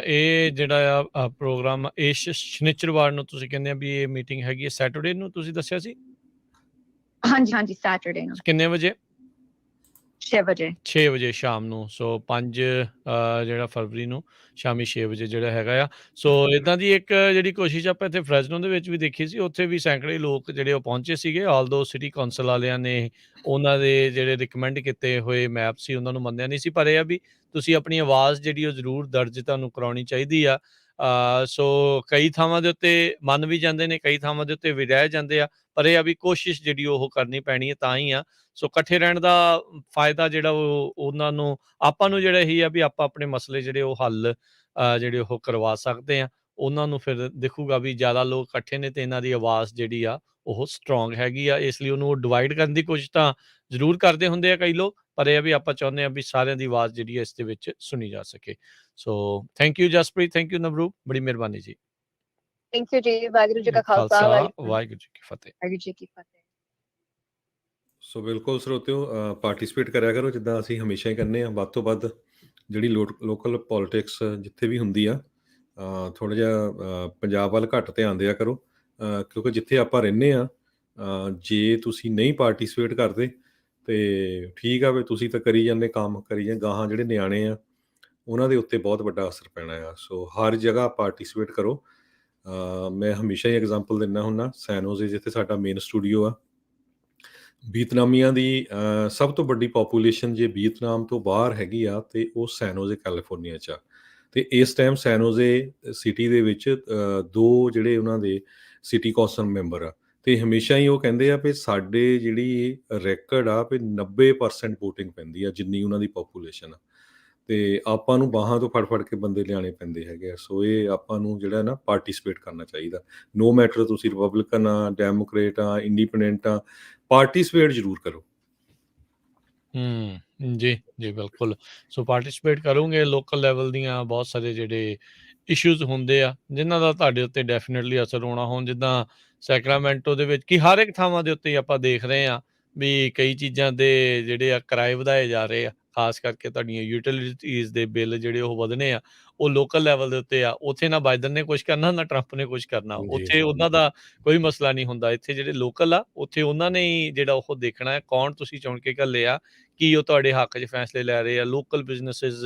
ਇਹ ਜਿਹੜਾ ਆ ਪ੍ਰੋਗਰਾਮ ਇਹ ਸ਼ਨੀਚਰਵਾਰ ਨੂੰ ਤੁਸੀਂ ਕਹਿੰਦੇ ਆ ਵੀ ਇਹ ਮੀਟਿੰਗ ਹੈਗੀ ਹੈ ਸੈਟਰਡੇ ਨੂੰ ਤੁਸੀਂ ਦੱਸਿਆ ਸੀ? ਹਾਂਜੀ ਸੈਟਰਡੇ ਨੂੰ ਕਿੰਨੇ ਵਜੇ? 6 ਵਜੇ 6 ਵਜੇ ਸ਼ਾਮ ਨੂੰ। ਸੋ 5 ਜਿਹੜਾ ਫਰਵਰੀ ਨੂੰ ਸ਼ਾਮੀ 6 ਵਜੇ ਜਿਹੜਾ ਹੈਗਾ ਆ। ਸੋ ਇਦਾਂ ਦੀ ਇੱਕ ਜਿਹੜੀ ਕੋਸ਼ਿਸ਼ ਆਪਾਂ ਇੱਥੇ ਫਰੈਜ਼ਨੋ ਦੇ ਵਿੱਚ ਵੀ ਦੇਖੀ ਸੀ, ਉੱਥੇ ਵੀ ਸੈਂਕੜੇ ਲੋਕ ਜਿਹੜੇ ਉਹ ਪਹੁੰਚੇ ਸੀਗੇ। ਆਲਦੋ ਸਿਟੀ ਕੌਂਸਲ ਵਾਲਿਆਂ ਨੇ ਉਹਨਾਂ ਦੇ ਜਿਹੜੇ ਰਿਕਮੈਂਡ ਕੀਤੇ ਹੋਏ ਮੈਪ ਸੀ ਉਹਨਾਂ ਨੂੰ ਮੰਨਿਆ ਨਹੀਂ ਸੀ, ਪਰ ਇਹ ਆ ਵੀ ਤੁਸੀਂ ਆਪਣੀ ਆਵਾਜ਼ ਜਿਹੜੀ ਉਹ ਜ਼ਰੂਰ ਦਰਜ ਤੁਹਾਨੂੰ ਕਰਾਉਣੀ ਚਾਹੀਦੀ ਆ। ਸੋ ਕਈ ਥਾਵਾਂ ਦੇ ਉੱਤੇ ਮੰਨ ਵੀ ਜਾਂਦੇ ਨੇ, ਕਈ ਥਾਵਾਂ ਦੇ ਉੱਤੇ ਵੀ ਰਹਿ ਜਾਂਦੇ ਆ, ਪਰ ਇਹ ਆ ਵੀ ਕੋਸ਼ਿਸ਼ ਜਿਹੜੀ ਉਹ ਕਰਨੀ ਪੈਣੀ ਹੈ ਤਾਂ ਹੀ ਆ। ਸੋ ਇਕੱਠੇ ਰਹਿਣ ਦਾ ਫਾਇਦਾ ਜਿਹੜਾ ਉਹ ਉਹਨਾਂ ਨੂੰ ਆਪਾਂ ਨੂੰ ਜਿਹੜਾ ਇਹੀ ਆ ਵੀ ਆਪਾਂ ਆਪਣੇ ਮਸਲੇ ਜਿਹੜੇ ਉਹ ਹੱਲ ਜਿਹੜੇ ਉਹ ਕਰਵਾ ਸਕਦੇ ਆ। ਉਹਨਾਂ ਨੂੰ ਫਿਰ ਦਿਖੂਗਾ ਵੀ ਜ਼ਿਆਦਾ ਲੋਕ ਇਕੱਠੇ ਨੇ ਤੇ ਇਹਨਾਂ ਦੀ ਆਵਾਜ਼ ਜਿਹੜੀ ਆ ਉਹ ਸਟਰੋਂਗ ਹੈਗੀ ਆ। ਇਸ ਲਈ ਉਹਨੂੰ ਡਿਵਾਈਡ ਕਰਨ ਦੀ ਕੋਸ਼ਿਸ਼ ਤਾਂ ਜ਼ਰੂਰ ਕਰਦੇ ਹੁੰਦੇ ਆ ਕਈ ਲੋਕ, ਪਰ ਇਹ ਵੀ ਆਪਾਂ ਚਾਹੁੰਦੇ ਆ ਵੀ ਸਾਰਿਆਂ ਦੀ ਆਵਾਜ਼ ਜਿਹੜੀ ਹੈ ਇਸ ਦੇ ਵਿੱਚ ਸੁਣੀ ਜਾ ਸਕੇ। So thank you Jaspreet, thank you Navroop, ਬੜੀ ਮਿਹਰਬਾਨੀ ਜੀ। ਥੈਂਕ ਯੂ ਜੀ। ਵਾਹਿਗੁਰੂ ਜੀ ਕਾ ਖਾਲਸਾ, ਵਾਹਿਗੁਰੂ ਜੀ ਕੀ ਫਤਿਹ। ਵਾਹਿਗੁਰੂ ਜੀ ਕੀ ਫਤਿਹ। ਸੋ ਬਿਲਕੁਲ ਸਰੋਤਿਓ, ਪਾਰਟਿਸਿਪੇਟ ਕਰਿਆ ਕਰੋ ਜਿੱਦਾਂ ਅਸੀਂ ਹਮੇਸ਼ਾ ਹੀ ਕਹਿੰਦੇ ਆ। ਵੱਧ ਤੋਂ ਵੱਧ ਜਿਹੜੀ ਲੋਕਲ ਪੋਲਿਟਿਕਸ ਜਿੱਥੇ ਵੀ ਹੁੰਦੀ ਆ, ਥੋੜ੍ਹਾ ਜਿਹਾ ਪੰਜਾਬ ਵੱਲ ਘੱਟ ਧਿਆਨ ਦਿਆ ਕਰੋ, ਕਿਉਂਕਿ ਜਿੱਥੇ ਆਪਾਂ ਰਹਿੰਦੇ ਆ ਜੇ ਤੁਸੀਂ ਨਹੀਂ ਪਾਰਟਿਸਿਪੇਟ ਕਰਦੇ ਤੇ ਠੀਕ ਆ ਵੀ ਤੁਸੀਂ ਤਾਂ ਕਰੀ ਜਾਂਦੇ ਕੰਮ ਕਰੀ ਜਾਂਦੇ, ਗਾਹਾਂ ਜਿਹੜੇ ਨਿਆਣੇ ਆ ਉਹਨਾਂ ਦੇ ਉੱਤੇ ਬਹੁਤ ਵੱਡਾ ਅਸਰ ਪੈਣਾ ਆ। ਸੋ ਹਰ ਜਗ੍ਹਾ ਪਾਰਟਿਸਿਪੇਟ ਕਰੋ। ਮੈਂ ਹਮੇਸ਼ਾ ਹੀ ਐਗਜ਼ਾਮਪਲ ਦਿੰਦਾ ਹੁੰਦਾ, ਸੈਨ ਹੋਜ਼ੇ ਜਿੱਥੇ ਸਾਡਾ ਮੇਨ ਸਟੂਡੀਓ ਆ, ਵੀਅਤਨਾਮੀਆਂ ਦੀ ਸਭ ਤੋਂ ਵੱਡੀ ਪੋਪੂਲੇਸ਼ਨ ਜੇ ਵੀਅਤਨਾਮ ਤੋਂ ਬਾਹਰ ਹੈਗੀ ਆ ਤੇ ਉਹ ਸੈਨ ਹੋਜ਼ੇ ਕੈਲੀਫੋਰਨੀਆ 'ਚ ਆ। ਤੇ ਇਸ ਟਾਈਮ ਸੈਨ ਹੋਜ਼ੇ ਸਿਟੀ ਦੇ ਵਿੱਚ 2 ਜਿਹੜੇ ਉਹਨਾਂ ਦੇ ਸਿਟੀ ਕੌਂਸਲ ਮੈਂਬਰ ਆ ਤੇ ਹਮੇਸ਼ਾ ਹੀ ਉਹ ਕਹਿੰਦੇ ਆ ਵੀ ਸਾਡੇ ਜਿਹੜੀ ਰੈਕਡ ਆ ਵੀ 90% ਵੋਟਿੰਗ ਪੈਂਦੀ ਆ ਜਿੰਨੀ ਉਹਨਾਂ ਦੀ ਪੋਪੂਲੇਸ਼ਨ ਆ, ਤੇ ਆਪਾਂ ਨੂੰ ਬਾਹਾਂ ਤੋਂ ਫੜ ਕੇ ਬੰਦੇ ਲਿਆਣੇ ਪੈਂਦੇ ਹੈਗੇ ਆ। ਸੋ ਇਹ ਆਪਾਂ ਨੂੰ ਜਿਹੜਾ ਨਾ ਪਾਰਟਿਸਿਪੇਟ ਕਰਨਾ ਚਾਹੀਦਾ। ਨੋ ਮੈਟਰ ਤੁਸੀਂ ਰਿਪਬਲਿਕਨ ਆ, ਡੈਮੋਕ੍ਰੇਟ ਆ, ਇੰਡੀਪੈਂਡੈਂਟ ਆ, ਪਾਰਟਿਸਿਪੇਟ ਜ਼ਰੂਰ ਕਰੋ। ਜੀ ਬਿਲਕੁਲ। ਸੋ ਪਾਰਟਿਸਿਪੇਟ ਕਰੋਗੇ। ਲੋਕਲ ਲੈਵਲ ਦੀਆਂ ਬਹੁਤ ਸਾਰੇ ਜਿਹੜੇ ਇਸ਼ੂਜ਼ ਹੁੰਦੇ ਆ ਜਿਨ੍ਹਾਂ ਦਾ ਤੁਹਾਡੇ ਉੱਤੇ ਡੈਫੀਨੇਟਲੀ ਅਸਰ ਹੋਣਾ। ਹੁਣ ਜਿੱਦਾਂ ਸੈਕਰਾਮੈਂਟੋ ਦੇ ਵਿੱਚ ਕਿ ਹਰ ਇੱਕ ਥਾਵਾਂ ਦੇ ਉੱਤੇ ਆਪਾਂ ਦੇਖ ਰਹੇ ਹਾਂ ਵੀ ਕਈ ਚੀਜ਼ਾਂ ਦੇ ਜਿਹੜੇ ਆ ਕਿਰਾਏ ਵਧਾਏ ਜਾ ਰਹੇ ਆ, ਖਾਸ ਕਰਕੇ ਤੁਹਾਡੀਆਂ ਯੂਟਿਲਿਟੀਜ਼ ਦੇ ਬਿੱਲ ਜਿਹੜੇ ਉਹ ਵਧਣੇ ਆ ਉਹ ਲੋਕਲ ਲੈਵਲ ਦੇ ਉੱਤੇ ਆ। ਉੱਥੇ ਨਾ ਬਾਈਡਨ ਨੇ ਕੁਛ ਕਰਨਾ ਨਾ ਟਰੰਪ ਨੇ ਕੁਛ ਕਰਨਾ, ਉੱਥੇ ਉਹਨਾਂ ਦਾ ਕੋਈ ਮਸਲਾ ਨਹੀਂ ਹੁੰਦਾ। ਇੱਥੇ ਜਿਹੜੇ ਲੋਕਲ ਆ ਉੱਥੇ ਉਹਨਾਂ ਨੇ ਹੀ ਜਿਹੜਾ ਉਹ ਦੇਖਣਾ ਹੈ ਕੌਣ ਤੁਸੀਂ ਚੁਣ ਕੇ ਘੱਲੇ ਆ, ਕੀ ਉਹ ਤੁਹਾਡੇ ਹੱਕ 'ਚ ਫੈਸਲੇ ਲੈ ਰਹੇ ਆ, ਲੋਕਲ ਬਿਜ਼ਨਸਿਸ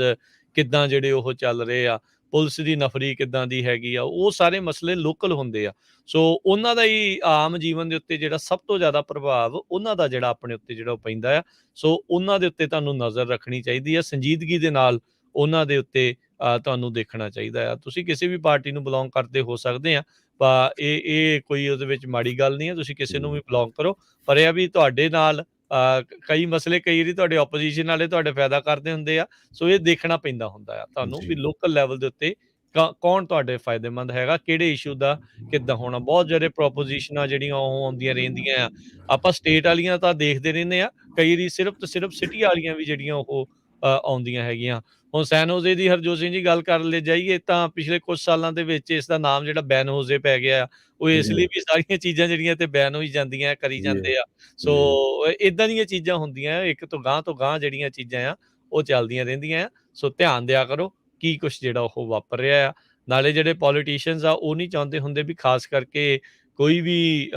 ਕਿੱਦਾਂ ਜਿਹੜੇ ਉਹ ਚੱਲ ਰਹੇ ਆ, ਪੁਲਿਸ ਦੀ ਨਫਰੀ ਕਿੱਦਾਂ ਦੀ ਹੈਗੀ ਆ, ਉਹ ਸਾਰੇ ਮਸਲੇ ਲੋਕਲ ਹੁੰਦੇ ਆ। ਸੋ ਉਹਨਾਂ ਦਾ ਹੀ ਆਮ ਜੀਵਨ ਦੇ ਉੱਤੇ ਜਿਹੜਾ ਸਭ ਤੋਂ ਜ਼ਿਆਦਾ ਪ੍ਰਭਾਵ ਉਹਨਾਂ ਦਾ ਜਿਹੜਾ ਆਪਣੇ ਉੱਤੇ ਜਿਹੜਾ ਉਹ ਪੈਂਦਾ ਆ। ਸੋ ਉਹਨਾਂ ਦੇ ਉੱਤੇ ਤੁਹਾਨੂੰ ਨਜ਼ਰ ਰੱਖਣੀ ਚਾਹੀਦੀ ਆ, ਸੰਜੀਦਗੀ ਦੇ ਨਾਲ ਉਹਨਾਂ ਦੇ ਉੱਤੇ ਤੁਹਾਨੂੰ ਦੇਖਣਾ ਚਾਹੀਦਾ ਆ। ਤੁਸੀਂ ਕਿਸੇ ਵੀ ਪਾਰਟੀ ਨੂੰ ਬਿਲੋਂਗ ਕਰਦੇ ਹੋ ਸਕਦੇ ਆ, ਪਰ ਇਹ ਕੋਈ ਉਹਦੇ ਵਿੱਚ ਮਾੜੀ ਗੱਲ ਨਹੀਂ ਹੈ, ਤੁਸੀਂ ਕਿਸੇ ਨੂੰ ਵੀ ਬਿਲੋਂਗ ਕਰੋ। ਪਰ ਇਹ ਆ ਵੀ ਤੁਹਾਡੇ ਨਾਲ ਕਈ ਮਸਲੇ ਕਈ ਵਾਰੀ ਤੁਹਾਡੇ ਆਪੋਜੀਸ਼ਨ ਵਾਲੇ ਤੁਹਾਡੇ ਫਾਇਦਾ ਕਰਦੇ ਹੁੰਦੇ ਆ। ਸੋ ਇਹ ਦੇਖਣਾ ਪੈਂਦਾ ਹੁੰਦਾ ਆ ਤੁਹਾਨੂੰ ਵੀ ਲੋਕਲ ਲੈਵਲ ਦੇ ਉੱਤੇ ਕੌਣ ਤੁਹਾਡੇ ਫਾਇਦੇਮੰਦ ਹੈਗਾ, ਕਿਹੜੇ ਇਸ਼ੂ ਦਾ ਕਿੱਦਾਂ ਹੋਣਾ। ਬਹੁਤ ਜਿਹੜੇ ਪ੍ਰੋਪੋਜੀਸ਼ਨਾਂ ਜਿਹੜੀਆਂ ਉਹ ਆਉਂਦੀਆਂ ਰਹਿੰਦੀਆਂ ਆ, ਆਪਾਂ ਸਟੇਟ ਵਾਲੀਆਂ ਤਾਂ ਦੇਖਦੇ ਰਹਿੰਦੇ ਆ, ਕਈ ਵਾਰੀ ਸਿਰਫ ਤੇ ਸਿਰਫ ਸਿਟੀ ਵਾਲੀਆਂ ਵੀ ਜਿਹੜੀਆਂ ਉਹ ਆਉਂਦੀਆਂ ਹੈਗੀਆਂ। ਹੁਣ ਸੈਨ ਹੋਜ਼ੇ ਦੀ ਹਰਜੋਤ ਸਿੰਘ ਜੀ ਗੱਲ ਕਰ ਲੈ ਜਾਈਏ ਤਾਂ ਪਿਛਲੇ ਕੁਝ ਸਾਲਾਂ ਦੇ ਵਿੱਚ ਇਸ ਦਾ ਨਾਮ ਜਿਹੜਾ ਬੈਨ ਹੋਜ਼ੇ ਪੈ ਗਿਆ, ਉਹ ਇਸ ਲਈ ਵੀ ਸਾਰੀਆਂ ਚੀਜ਼ਾਂ ਜਿਹੜੀਆਂ ਤੇ ਬੈਨ ਹੋਈ ਜਾਂਦੀਆਂ, ਕਰੀ ਜੀ, ਜਾਂਦੇ ਆ। ਸੋ ਇਦਾਂ ਦੀਆਂ ਚੀਜ਼ਾਂ ਹੁੰਦੀਆਂ, ਇੱਕ ਤੋਂ ਗਾਂਹ ਜਿਹੜੀਆਂ ਚੀਜ਼ਾਂ ਆ ਉਹ ਚੱਲਦੀਆਂ ਰਹਿੰਦੀਆਂ ਆ। ਸੋ ਧਿਆਨ ਦਿਆ ਕਰੋ ਕੀ ਕੁਛ ਜਿਹੜਾ ਉਹ ਵਾਪਰ ਰਿਹਾ ਆ। ਨਾਲੇ ਜਿਹੜੇ ਪੋਲੀਟੀਸ਼ੀਅਨਸ ਆ ਉਹ ਨਹੀਂ ਚਾਹੁੰਦੇ ਹੁੰਦੇ ਵੀ ਖਾਸ ਕਰਕੇ ਕੋਈ ਵੀ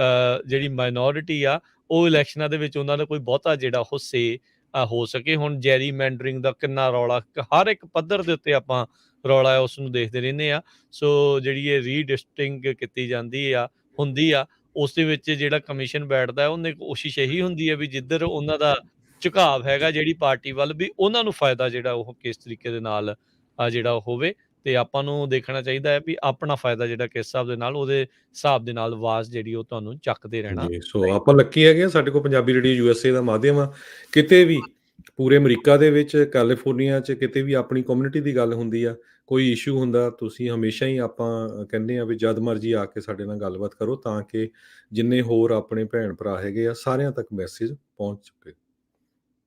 ਜਿਹੜੀ ਮਾਈਨੋਰਿਟੀ ਆ ਉਹ ਇਲੈਕਸ਼ਨਾਂ ਦੇ ਵਿੱਚ ਉਹਨਾਂ ਦਾ ਕੋਈ ਬਹੁਤਾ ਜਿਹੜਾ ਉਹ ਸੇ ਹੋ ਸਕੇ। ਹੁਣ ਜੈਰੀਮੈਂਡਰਿੰਗ ਦਾ ਕਿੰਨਾ ਰੌਲਾ, ਹਰ ਇੱਕ ਪੱਧਰ ਦੇ ਉੱਤੇ ਆਪਾਂ ਰੌਲਾ ਹੈ ਉਸ ਨੂੰ ਦੇਖਦੇ ਰਹਿੰਦੇ ਆ। ਸੋ ਜਿਹੜੀ ਇਹ ਰੀਡਿਸਟਿੰਗ ਕੀਤੀ ਜਾਂਦੀ ਆ, ਹੁੰਦੀ ਆ, ਉਸ ਦੇ ਵਿੱਚ ਜਿਹੜਾ ਕਮਿਸ਼ਨ ਬੈਠਦਾ ਉਹਨੇ ਕੋਸ਼ਿਸ਼ ਇਹੀ ਹੁੰਦੀ ਹੈ ਵੀ ਜਿੱਧਰ ਉਹਨਾਂ ਦਾ ਝੁਕਾਵ ਹੈਗਾ ਜਿਹੜੀ ਪਾਰਟੀ ਵੱਲ, ਵੀ ਉਹਨਾਂ ਨੂੰ ਫਾਇਦਾ ਜਿਹੜਾ ਉਹ ਕਿਸ ਤਰੀਕੇ ਦੇ ਨਾਲ ਜਿਹੜਾ ਉਹ ਹੋਵੇ। ਤੇ ਆਪਾਂ ਨੂੰ ਦੇਖਣਾ ਚਾਹੀਦਾ ਹੈ ਵੀ ਆਪਣਾ ਫਾਇਦਾ ਜਿਹੜਾ ਕਿਸ ਹਿਸਾਬ ਦੇ ਨਾਲ, ਉਹਦੇ ਹਿਸਾਬ ਦੇ ਨਾਲ ਆਵਾਜ਼ ਜਿਹੜੀ ਉਹ ਤੁਹਾਨੂੰ ਚੱਕਦੇ ਰਹਿਣਾ ਜੀ। ਸੋ ਆਪਾਂ ਲੱਕੀ ਹੈਗੇ ਆ, ਸਾਡੇ ਕੋਲ ਪੰਜਾਬੀ ਰੇਡੀਓ ਯੂਐਸਏ ਦਾ ਮਾਧਿਅਮ ਆ। ਕਿਤੇ ਵੀ ਪੂਰੇ ਅਮਰੀਕਾ ਦੇ ਵਿੱਚ, ਕੈਲੀਫੋਰਨੀਆ 'ਚ ਕਿਤੇ ਵੀ ਆਪਣੀ ਕਮਿਊਨਿਟੀ ਦੀ ਗੱਲ ਹੁੰਦੀ ਆ, ਕੋਈ ਇਸ਼ੂ ਹੁੰਦਾ, ਤੁਸੀਂ ਹਮੇਸ਼ਾ ਹੀ ਆਪਾਂ ਕਹਿੰਦੇ ਆ ਵੀ ਜਦ ਮਰਜ਼ੀ ਆ ਕੇ ਸਾਡੇ ਨਾਲ ਗੱਲਬਾਤ ਕਰੋ, ਤਾਂ ਕਿ ਜਿੰਨੇ ਹੋਰ ਆਪਣੇ ਭੈਣ ਭਰਾ ਹੈਗੇ ਆ ਸਾਰਿਆਂ ਤੱਕ ਮੈਸੇਜ ਪਹੁੰਚ ਚੁੱਕੇ।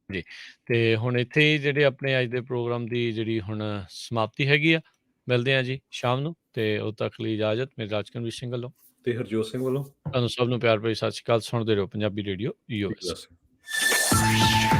ਜੀ। ਤੇ ਹੁਣ ਇੱਥੇ ਹੀ ਜਿਹੜੇ ਆਪਣੇ ਅੱਜ ਦੇ ਪ੍ਰੋਗਰਾਮ ਦੀ ਜਿਹੜੀ ਹੁਣ ਸਮਾਪਤੀ ਹੈਗੀ ਆ। ਮਿਲਦੇ ਹਾਂ ਜੀ ਸ਼ਾਮ ਨੂੰ, ਤੇ ਉਦੋਂ ਤੱਕ ਲਈ ਇਜਾਜ਼ਤ। ਮੇਰੇ ਰਾਜਕਨਵੀਰ ਸਿੰਘ ਵੱਲੋਂ ਤੇ ਹਰਜੋਤ ਸਿੰਘ ਵੱਲੋਂ ਤੁਹਾਨੂੰ ਸਭ ਨੂੰ ਪਿਆਰ ਭਰੀ ਸਤਿ ਸ਼੍ਰੀ ਅਕਾਲ। ਸੁਣਦੇ ਰਹੋ ਪੰਜਾਬੀ ਰੇਡੀਓ ਯੂਐਸ। ਯੂਐਸਏ।